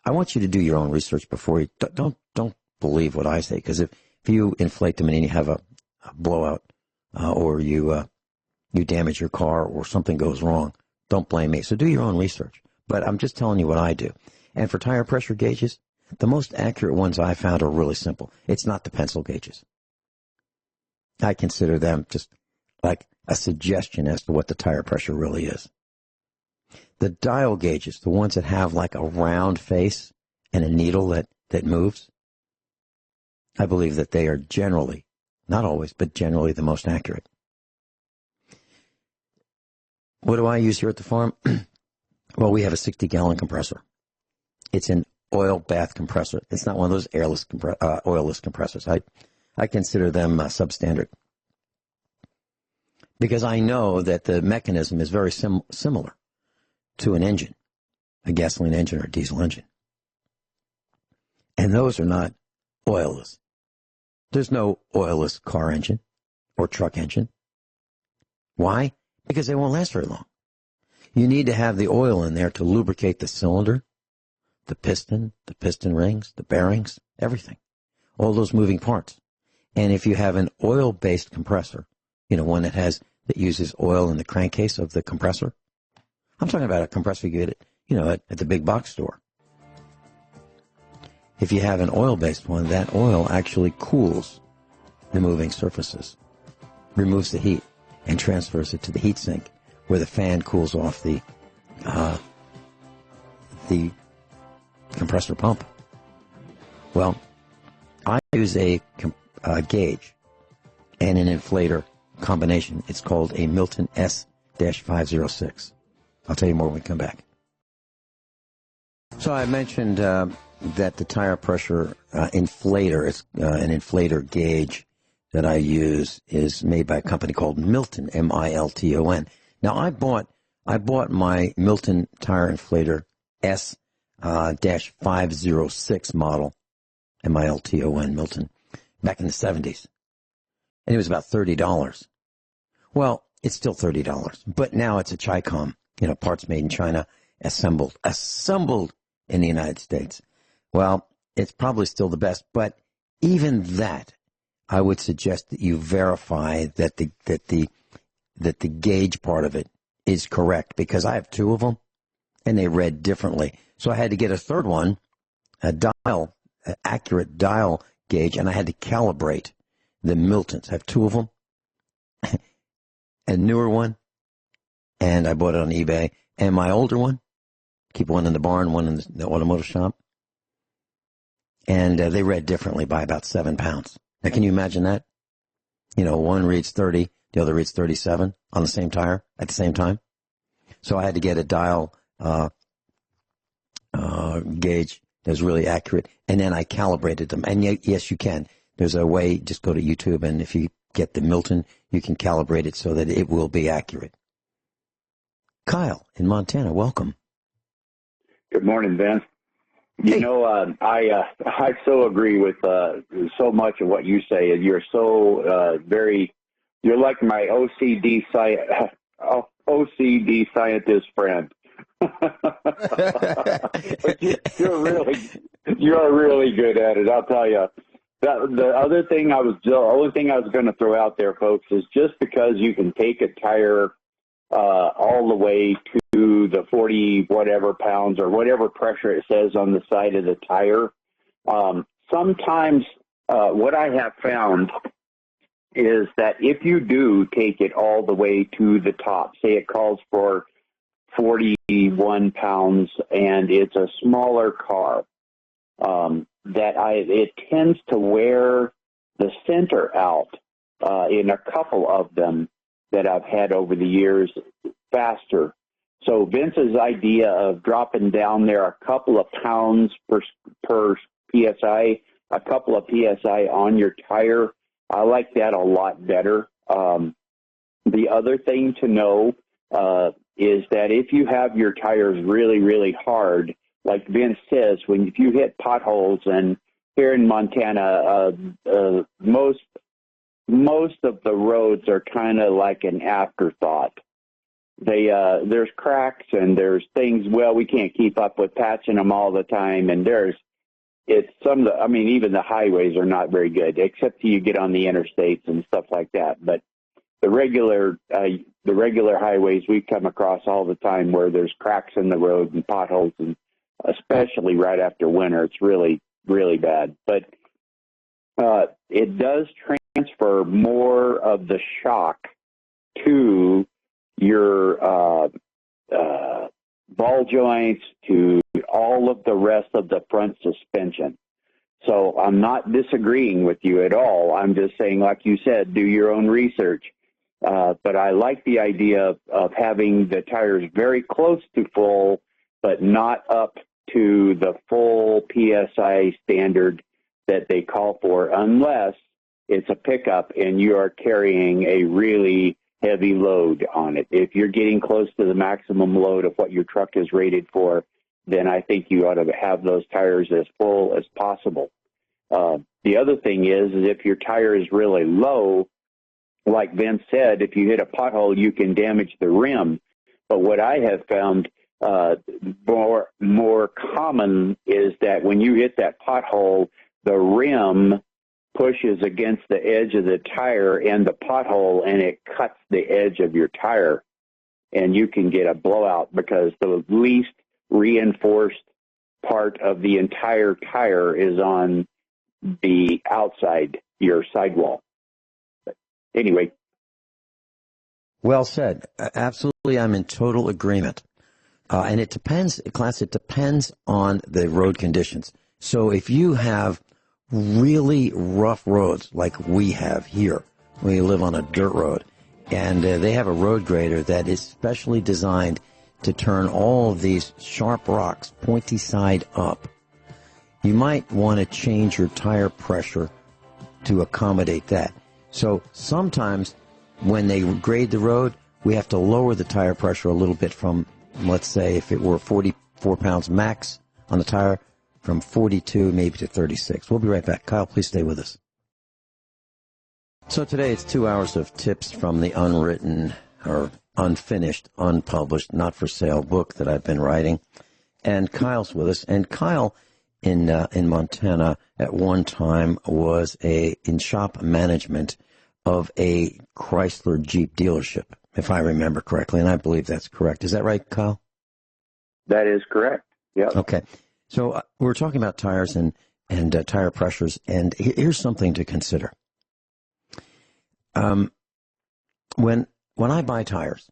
I want you to do your own research before you don't believe what I say, because if you inflate them and then you have a blowout or you damage your car or something goes wrong, don't blame me. So do your own research. But I'm just telling you what I do. And for tire pressure gauges, the most accurate ones I found are really simple. It's not the pencil gauges. I consider them just like a suggestion as to what the tire pressure really is. The dial gauges, the ones that have like a round face and a needle that moves, I believe that they are generally, not always, but generally the most accurate. What do I use here at the farm? Well, we have a 60-gallon compressor. It's an oil bath compressor. It's not one of those oilless compressors. I consider them substandard because I know that the mechanism is very similar to an engine, a gasoline engine or a diesel engine. And those are not oilless. There's no oilless car engine or truck engine. Why? Because they won't last very long. You need to have the oil in there to lubricate the cylinder, the piston rings, the bearings, everything. All those moving parts. And if you have an oil-based compressor, one that uses oil in the crankcase of the compressor, I'm talking about a compressor you get at the big box store. If you have an oil-based one, that oil actually cools the moving surfaces, removes the heat, and transfers it to the heat sink, where the fan cools off the compressor pump. Well, I use a gauge and an inflator combination. It's called a Milton S-506. I'll tell you more when we come back. So I mentioned that the tire pressure inflator, it's an inflator gauge that I use, is made by a company called Milton, M-I-L-T-O-N. Now, I bought my Milton tire inflator S-506 model, M-I-L-T-O-N, Milton, back in the 70s. And it was about $30. Well, it's still $30, but now it's a Chi-Com, parts made in China, assembled in the United States. Well, it's probably still the best, but even that, I would suggest that you verify that the gauge part of it is correct, because I have two of them and they read differently. So I had to get a third one, an accurate dial gauge, and I had to calibrate the Miltons. I have two of them, a newer one, and I bought it on eBay, and my older one, keep one in the barn, one in the automotive shop, and they read differently by about 7 pounds. Now, can you imagine that? One reads 30, the other reads 37 on the same tire at the same time. So I had to get a dial gauge that was really accurate, and then I calibrated them. And yes, you can. There's a way, just go to YouTube, and if you get the Milton, you can calibrate it so that it will be accurate. Kyle in Montana, welcome. Good morning, Vince. Hey. I so agree with so much of what you say. You're so you're like my OCD scientist friend. You're really good at it. I'll tell you. The only thing I was going to throw out there, folks, is just because you can take a tire all the way to the 40 whatever pounds or whatever pressure it says on the side of the tire. Sometimes what I have found is that if you do take it all the way to the top, say it calls for 41 pounds and it's a smaller car, it tends to wear the center out in a couple of them that I've had over the years faster. So Vince's idea of dropping down there a couple of pounds per PSI, a couple of PSI on your tire, I like that a lot better. The other thing to know is that if you have your tires really, really hard, like Vince says, if you hit potholes, and here in Montana, most of the roads are kind of like an afterthought. There's cracks and there's things, we can't keep up with patching them all the time, and there's it's some of the, I mean, even the highways are not very good, except till you get on the interstates and stuff like that. But the regular highways we come across all the time where there's cracks in the road and potholes, and especially right after winter, it's really, really bad. But it does transfer more of the shock to your ball joints, to all of the rest of the front suspension. So I'm not disagreeing with you at all. I'm just saying, like you said, do your own research. But I like the idea of having the tires very close to full, but not up to the full PSI standard that they call for, unless it's a pickup and you are carrying a really heavy load on it. If you're getting close to the maximum load of what your truck is rated for, then I think you ought to have those tires as full as possible. The other thing is if your tire is really low, like Vince said, if you hit a pothole, you can damage the rim. But what I have found more common is that when you hit that pothole, the rim pushes against the edge of the tire and the pothole, and it cuts the edge of your tire, and you can get a blowout because the least reinforced part of the entire tire is on the outside, your sidewall. But anyway. Well said. Absolutely, I'm in total agreement. And it depends, class, it depends on the road conditions. So if you have really rough roads like we have here, we live on a dirt road, and they have a road grader that is specially designed to turn all of these sharp rocks pointy side up, you might want to change your tire pressure to accommodate that. So sometimes when they grade the road, we have to lower the tire pressure a little bit from, let's say, if it were 44 pounds max on the tire, from 42 maybe to 36. We'll be right back. Kyle, please stay with us. So today it's 2 hours of tips from the unwritten or unfinished, unpublished, not for sale book that I've been writing. And Kyle's with us. And Kyle in Montana at one time was in shop management of a Chrysler Jeep dealership, if I remember correctly. And I believe that's correct. Is that right, Kyle? That is correct. Yeah. Okay. So we're talking about tires and tire pressures, and here's something to consider. When I buy tires,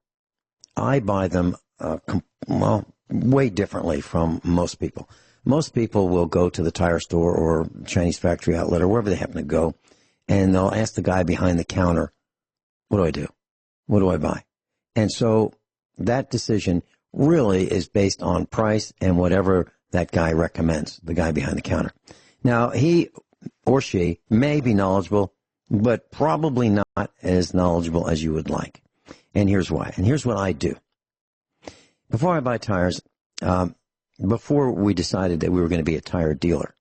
I buy them way differently from most people. Most people will go to the tire store or Chinese factory outlet or wherever they happen to go, and they'll ask the guy behind the counter, "What do I do? What do I buy?" And so that decision really is based on price and whatever that guy recommends, the guy behind the counter. Now, he or she may be knowledgeable, but probably not as knowledgeable as you would like. And here's why. And here's what I do. Before I buy tires, before we decided that we were going to be a tire dealer.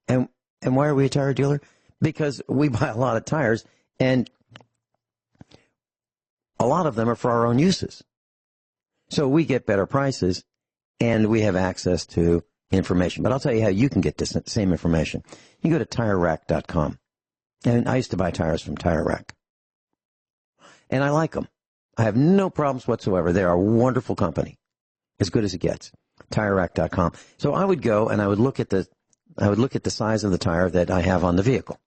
And why are we a tire dealer? Because we buy a lot of tires, and a lot of them are for our own uses. So we get better prices, and we have access to information. But I'll tell you how you can get this same information. You go to TireRack.com. And I used to buy tires from Tire Rack. And I like them. I have no problems whatsoever. They are a wonderful company. As good as it gets. TireRack.com. So I would go and I would look at the size of the tire that I have on the vehicle.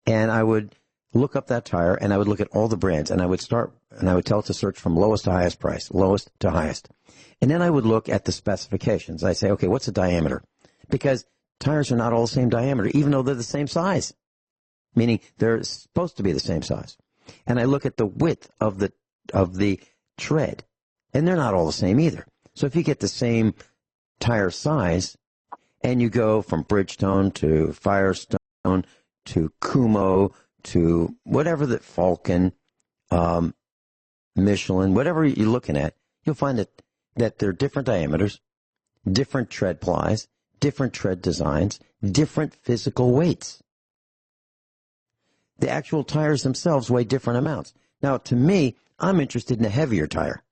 And I would look up that tire and I would look at all the brands, and I would tell it to search from lowest to highest price, lowest to highest. And then I would look at the specifications. I say, okay, what's the diameter? Because tires are not all the same diameter, even though they're the same size, meaning they're supposed to be the same size. And I look at the width of the tread, and they're not all the same either. So if you get the same tire size, and you go from Bridgestone to Firestone to Kumho to whatever the Falcon, Michelin, whatever you're looking at, you'll find that they're different diameters, different tread plies, different tread designs, different physical weights. The actual tires themselves weigh different amounts. Now, to me, I'm interested in a heavier tire,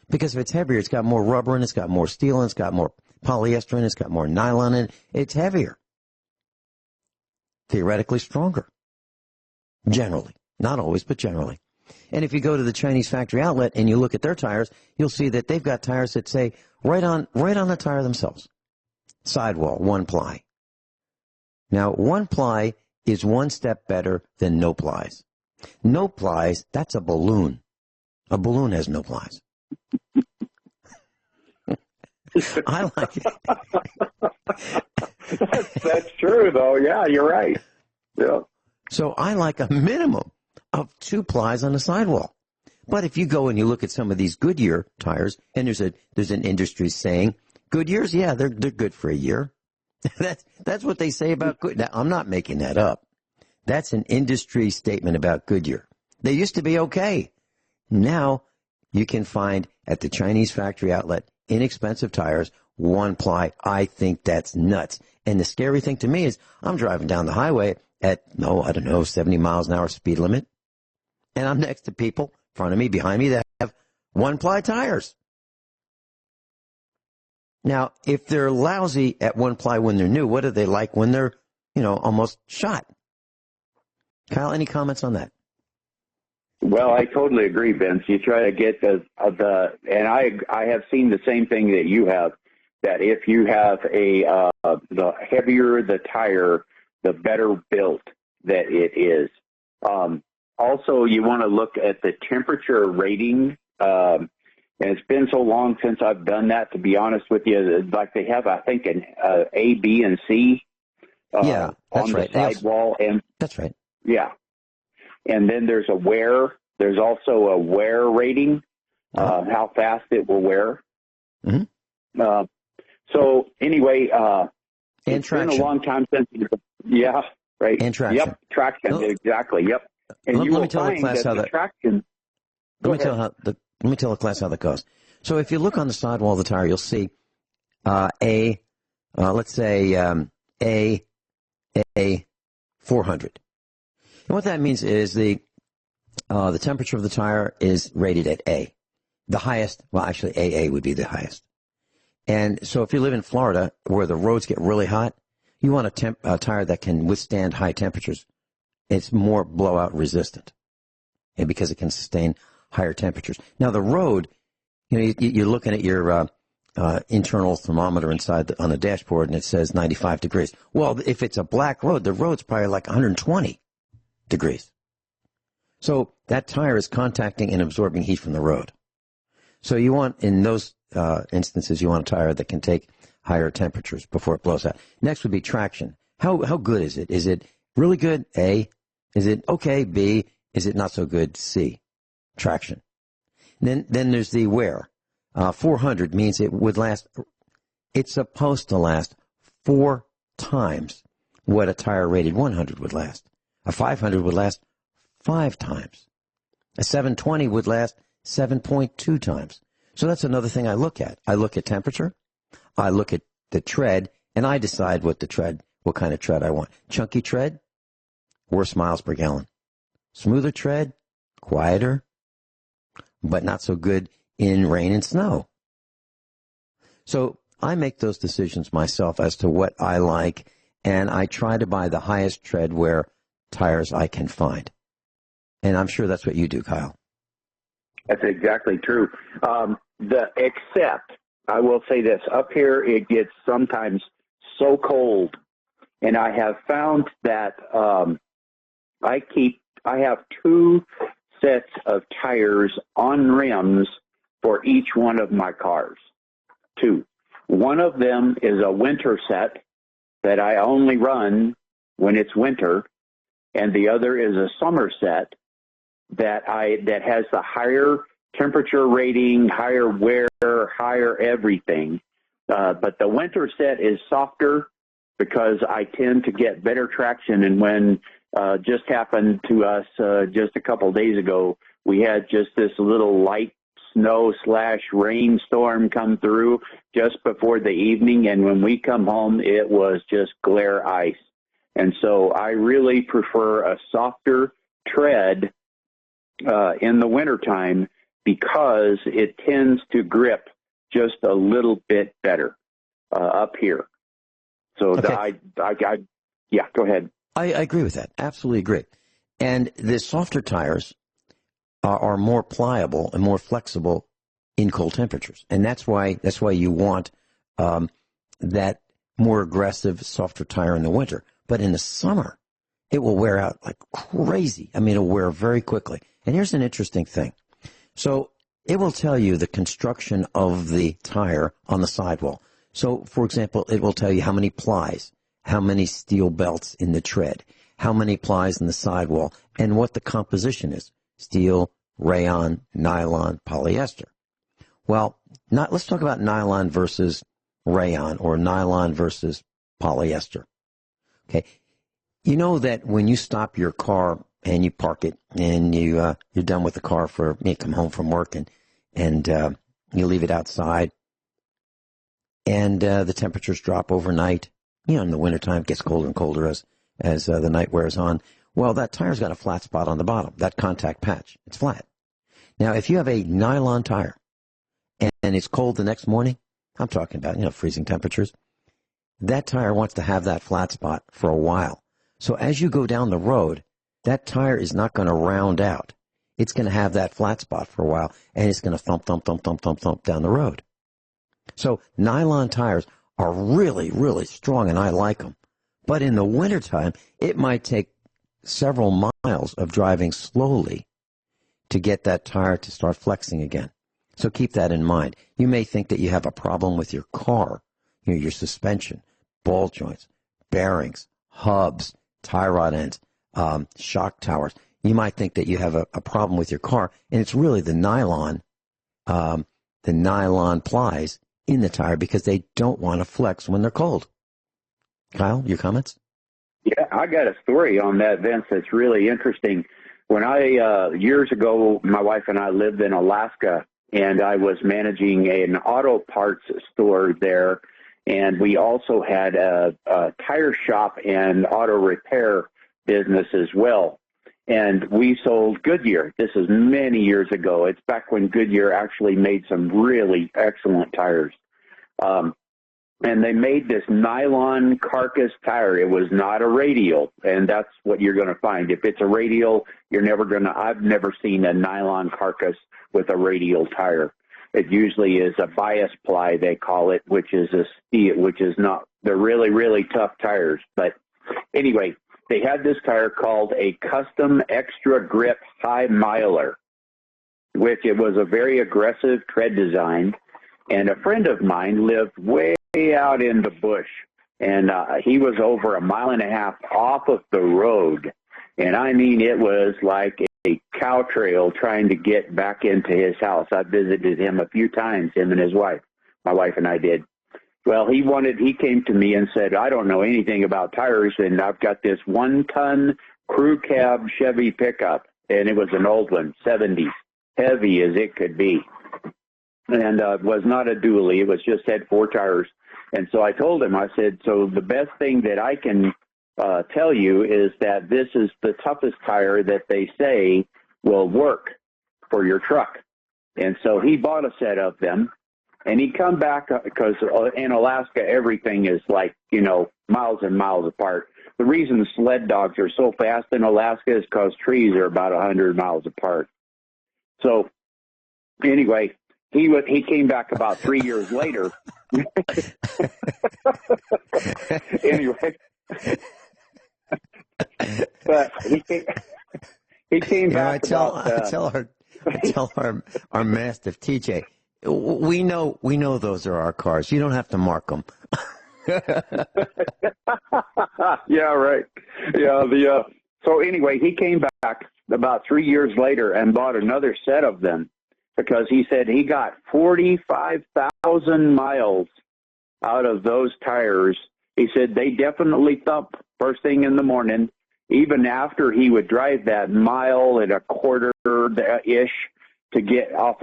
because if it's heavier, it's got more rubber in it, it's got more steel in it, it's got more polyester in it. It's got more nylon in it. It's heavier. Theoretically stronger. Generally. Not always, but generally. And if you go to the Chinese factory outlet and you look at their tires, you'll see that they've got tires that say right on the tire themselves. Sidewall, 1-ply. Now, 1-ply is one step better than no plies. No plies, that's a balloon. A balloon has no plies. I like it. That's true, though. Yeah, you're right. Yeah. So I like a minimum of 2 plies on the sidewall. But if you go and you look at some of these Goodyear tires, and there's an industry saying, Goodyears, yeah, they're good for a year. That's what they say about Goodyear. I'm not making that up. That's an industry statement about Goodyear. They used to be okay. Now you can find at the Chinese factory outlet inexpensive tires, 1-ply. I think that's nuts. And the scary thing to me is I'm driving down the highway at, 70 miles an hour speed limit. And I'm next to people in front of me, behind me, that have 1-ply tires. Now, if they're lousy at 1-ply when they're new, what are they like when they're, almost shot? Kyle, any comments on that? Well, I totally agree, Vince. You try to get and I have seen the same thing that you have, that if you have the heavier the tire, the better built that it is. Also, you want to look at the temperature rating. And it's been so long since I've done that, to be honest with you. Like they have, I think, an A, B, and C that's on the right. sidewall. And that's right. Yeah. And then there's a wear. There's also a wear rating, how fast it will wear. Mm-hmm. So anyway, and it's traction. been a long time since. Yeah, right. And traction. Yep, traction. Exactly. Yep. And let you me will tell the find class that how the that. traction. Let me tell the class how that goes. So if you look on the sidewall of the tire, you'll see let's say A 400. And what that means is the temperature of the tire is rated at A. The highest, well, actually AA would be the highest. And so if you live in Florida where the roads get really hot, you want a tire that can withstand high temperatures. It's more blowout resistant, and because it can sustain higher temperatures. Now the road, you're looking at your internal thermometer on the dashboard, and it says 95 degrees. Well, if it's a black road, the road's probably like 120 degrees. So that tire is contacting and absorbing heat from the road. So you want, in those instances, you want a tire that can take higher temperatures before it blows out. Next would be traction. How good is it? Is it really good? A. Is it okay? B. Is it not so good? C. Traction. Then there's the wear. 400 means it would last. It's supposed to last 4 times what a tire rated 100 would last. A 500 would last 5 times. A 720 would last 7.2 times. So that's another thing I look at. I look at temperature. I look at the tread, and I decide what kind of tread I want. Chunky tread, worse miles per gallon. Smoother tread, quieter, but not so good in rain and snow. So I make those decisions myself as to what I like, and I try to buy the highest tread wear tires I can find. And I'm sure that's what you do, Kyle. That's exactly true. Except, I will say this, up here it gets sometimes so cold, and I have found that I have 2 sets of tires on rims for each one of my cars. 2. One of them is a winter set that I only run when it's winter, and the other is a summer set that has the higher temperature rating, higher wear, higher everything. But the winter set is softer because I tend to get better traction. And when just happened to us just a couple of days ago, we had just this little light snow/rain storm come through just before the evening. And when we come home, it was just glare ice. And so I really prefer a softer tread in the wintertime because it tends to grip just a little bit better. up here. So Okay. yeah, go ahead. I agree with that. Absolutely agree. And the softer tires are more pliable and more flexible in cold temperatures, and that's why you want that more aggressive, softer tire in the winter. But in the summer, it will wear out like crazy. I mean, it'll wear very quickly. And here's an interesting thing. So it will tell you the construction of the tire on the sidewall. So, for example, it will tell you how many plies, how many steel belts in the tread, how many plies in the sidewall, and what the composition is: steel, rayon, nylon, polyester. Well, let's talk about nylon versus rayon, or nylon versus polyester. Okay. You know that when you stop your car and you park it and you're done with the car you come home from work and you leave it outside and the temperatures drop overnight. You know, in the wintertime it gets colder and colder as the night wears on. Well, that tire's got a flat spot on the bottom, that contact patch. It's flat. Now, if you have a nylon tire and it's cold the next morning, I'm talking about, freezing temperatures, that tire wants to have that flat spot for a while. So as you go down the road, that tire is not going to round out. It's going to have that flat spot for a while, and it's going to thump, thump, thump, thump, thump, thump down the road. So nylon tires are really, really strong, and I like them. But in the wintertime, it might take several miles of driving slowly to get that tire to start flexing again. So keep that in mind. You may think that you have a problem with your car, your suspension, ball joints, bearings, hubs, tie rod ends, shock towers. You might think that you have a problem with your car, and it's really the nylon plies in the tire because they don't want to flex when they're cold. Kyle, your comments? Yeah, I got a story on that, Vince, that's really interesting. When years ago, my wife and I lived in Alaska, and I was managing an auto parts store there, and we also had a tire shop and auto repair business as well. And we sold Goodyear. This is many years ago. It's back when Goodyear actually made some really excellent tires. And they made this nylon carcass tire. It was not a radial, and that's what you're going to find. If it's a radial, I've never seen a nylon carcass with a radial tire. It usually is a bias ply, they call it, which is a steel, which is not, they're really, really tough tires. But anyway, they had this tire called a custom extra grip high miler, which it was a very aggressive tread design. And a friend of mine lived way out in the bush, and he was over 1.5 miles off of the road. And I mean, it was like a cow trail trying to get back into his house. I visited him a few times, him and his wife. My wife and I did. Well, he came to me and said, I don't know anything about tires, and I've got this 1-ton crew cab Chevy pickup, and it was an old one, 70s, heavy as it could be. And it was not a dually. It was just had 4 tires. And so I told him, I said, so the best thing that I can tell you is that this is the toughest tire that they say will work for your truck. And so he bought a set of them, and he come back because in Alaska, everything is like, miles and miles apart. The reason the sled dogs are so fast in Alaska is because trees are about 100 miles apart. So anyway, he came back about 3 years later. Anyway, but he came back. I tell our mastiff TJ, we know those are our cars. You don't have to mark them. Yeah, right. Yeah. So anyway, he came back about 3 years later and bought another set of them, because he said he got 45,000 miles out of those tires. He said they definitely thump first thing in the morning, even after he would drive that 1.25 miles-ish to get off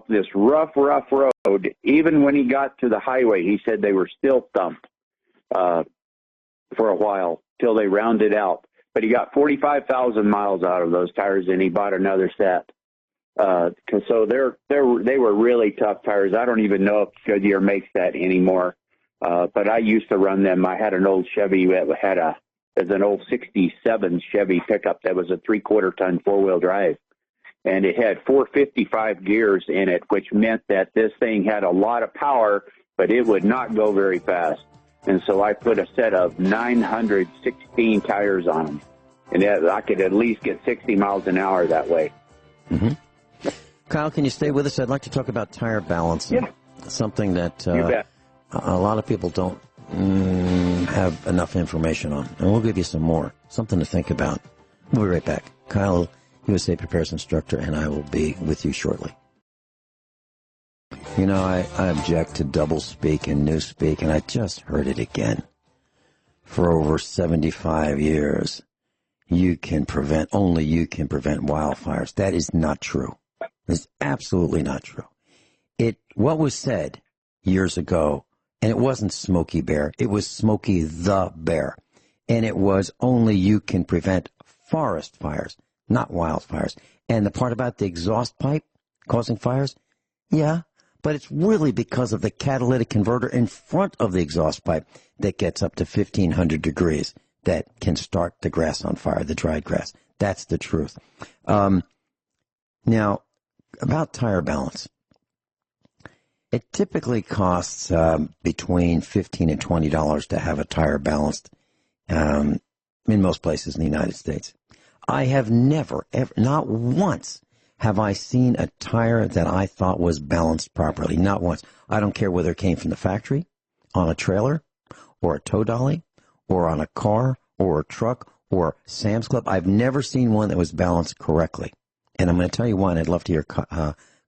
this rough road. Even when he got to the highway, he said they were still thumped for a while till they rounded out. But he got 45,000 miles out of those tires, and he bought another set. So they were really tough tires. I don't even know if Goodyear makes that anymore. But I used to run them. I had an old Chevy that had as an old 67 Chevy pickup that was a 3/4 ton 4-wheel drive. And it had 455 gears in it, which meant that this thing had a lot of power, but it would not go very fast. And so I put a set of 916 tires on them. And I could at least get 60 miles an hour that way. Mm-hmm. Kyle, can you stay with us? I'd like to talk about tire balancing. Yeah. Something that You bet. a lot of people don't have enough information on. And we'll give you some more. Something to think about. We'll be right back. Kyle, USA Prepares instructor, and I will be with you shortly. You know, I object to double speak and new speak, and I just heard it again. For over 75 years, only you can prevent wildfires. That is not true. It's absolutely not true. What was said years ago, and it wasn't Smokey Bear, it was Smokey the Bear. And it was only you can prevent forest fires, not wildfires. And the part about the exhaust pipe causing fires, yeah, but it's really because of the catalytic converter in front of the exhaust pipe that gets up to 1,500 degrees that can start the grass on fire, the dried grass. That's the truth. Now, about tire balance. It typically costs between $15 and $20 to have a tire balanced in most places in the United States. I have never, ever, not once have I seen a tire that I thought was balanced properly. Not once. I don't care whether it came from the factory, on a trailer, or a tow dolly, or on a car, or a truck, or Sam's Club. I've never seen one that was balanced correctly. And I'm going to tell you why, and I'd love to hear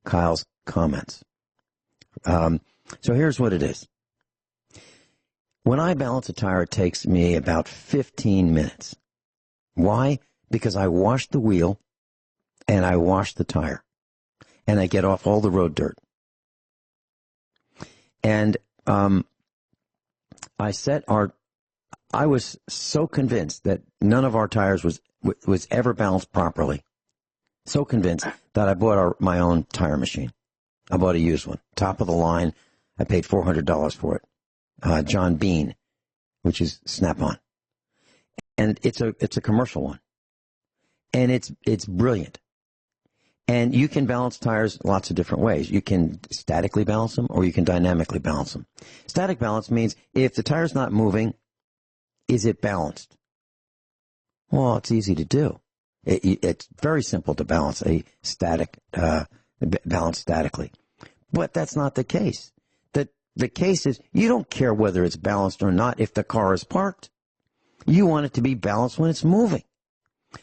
Kyle's comments. So here's what it is. When I balance a tire, it takes me about 15 minutes. Why? Because I wash the wheel and I wash the tire and I get off all the road dirt. And I was so convinced that none of our tires was ever balanced properly. So convinced that I bought my own tire machine. I bought a used one, top of the line. I paid $400 for it. John Bean, which is Snap-on, and it's a commercial one, and it's brilliant. And you can balance tires lots of different ways. You can statically balance them, or you can dynamically balance them. Static balance means if the tire's not moving, is it balanced? Well, it's easy to do. It's very simple to balance a static. Balanced statically. But that's not the case. The case is you don't care whether it's balanced or not if the car is parked. You want it to be balanced when it's moving.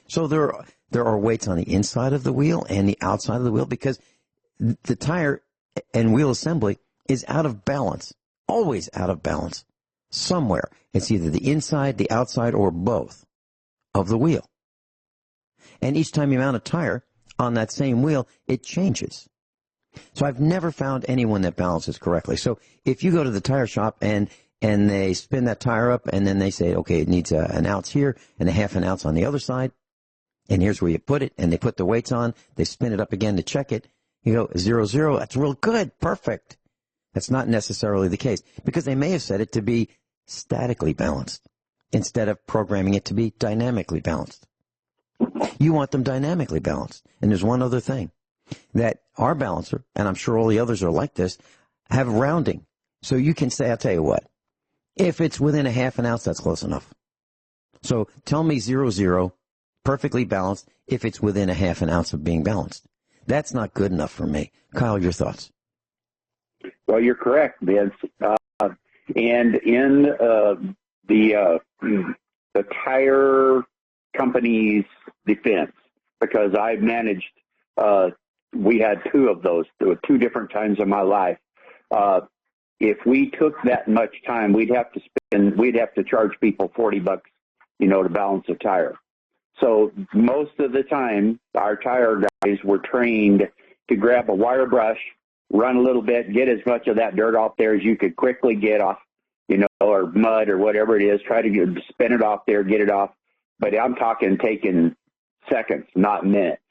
So there are weights on the inside of the wheel and the outside of the wheel because the tire and wheel assembly is out of balance, always out of balance somewhere. It's either the inside, the outside, or both of the wheel. And each time you mount a tire on that same wheel, it changes. So I've never found anyone that balances correctly. So if you go to the tire shop and they spin that tire up and then they say, okay, it needs an ounce here and a half an ounce on the other side, and here's where you put it, and they put the weights on, they spin it up again to check it, you go 0, 0, that's real good, perfect. That's not necessarily the case because they may have set it to be statically balanced instead of programming it to be dynamically balanced. You want them dynamically balanced. And there's one other thing, that our balancer, and I'm sure all the others are like this, have rounding. So you can say, I'll tell you what, if it's within a half an ounce, that's close enough. So tell me 0, 0, perfectly balanced, if it's within a half an ounce of being balanced. That's not good enough for me. Kyle, your thoughts? Well, you're correct, Vince. And in the tire company's defense, because I've managed, we had 2 of those, 2 different times in my life. If we took that much time, we'd have to charge people $40, to balance a tire. So most of the time, our tire guys were trained to grab a wire brush, run a little bit, get as much of that dirt off there as you could quickly get off, or mud or whatever it is, try to spin it off there, get it off. But I'm talking taking seconds, not minutes,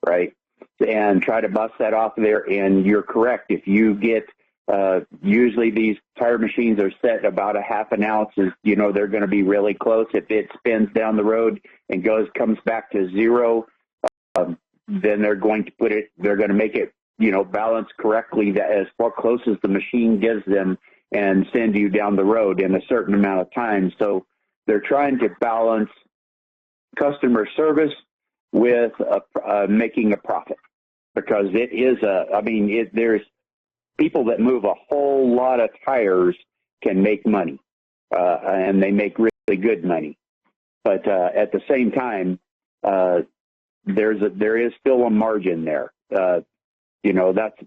right? And try to bust that off there. And you're correct. If you get Usually these tire machines are set about a half an ounce. They're going to be really close. If it spins down the road and comes back to zero, then they're going to make it, balance correctly as far close as the machine gives them and send you down the road in a certain amount of time. So they're trying to balance customer service with making a profit, because it is there's people that move a whole lot of tires can make money, and they make really good money. But at the same time, there is still a margin there. That's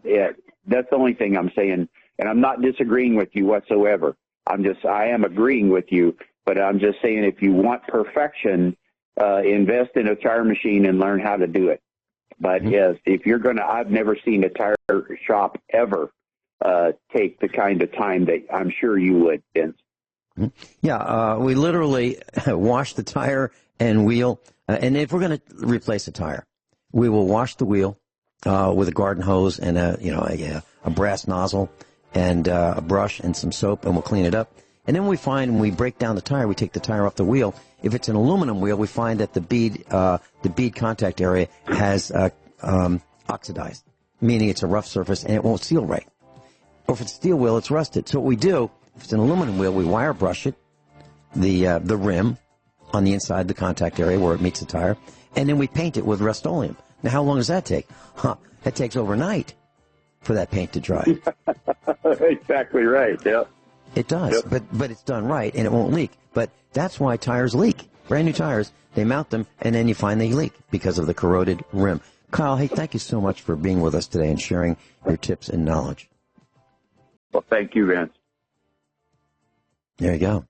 it. That's the only thing I'm saying. And I'm not disagreeing with you whatsoever. I am agreeing with you, but I'm just saying if you want perfection, invest in a tire machine and learn how to do it. But yes, if you're going to, I've never seen a tire shop ever take the kind of time that I'm sure you would, Vince. Yeah, we literally wash the tire and wheel. And if we're going to replace a tire, we will wash the wheel with a garden hose and a brass nozzle and a brush and some soap, and we'll clean it up. And then when we break down the tire, we take the tire off the wheel. If it's an aluminum wheel, we find that the bead contact area has oxidized, meaning it's a rough surface and it won't seal right. Or if it's a steel wheel, it's rusted. So what we do, if it's an aluminum wheel, we wire brush it, the rim on the inside, the contact area where it meets the tire, and then we paint it with Rust-Oleum. Now, how long does that take? That takes overnight for that paint to dry. Exactly right. Yep. It does, Yep. but it's done right, and it won't leak. But that's why tires leak. Brand new tires, they mount them, and then you find they leak because of the corroded rim. Kyle, hey, thank you so much for being with us today and sharing your tips and knowledge. Well, thank you, Vince. There you go.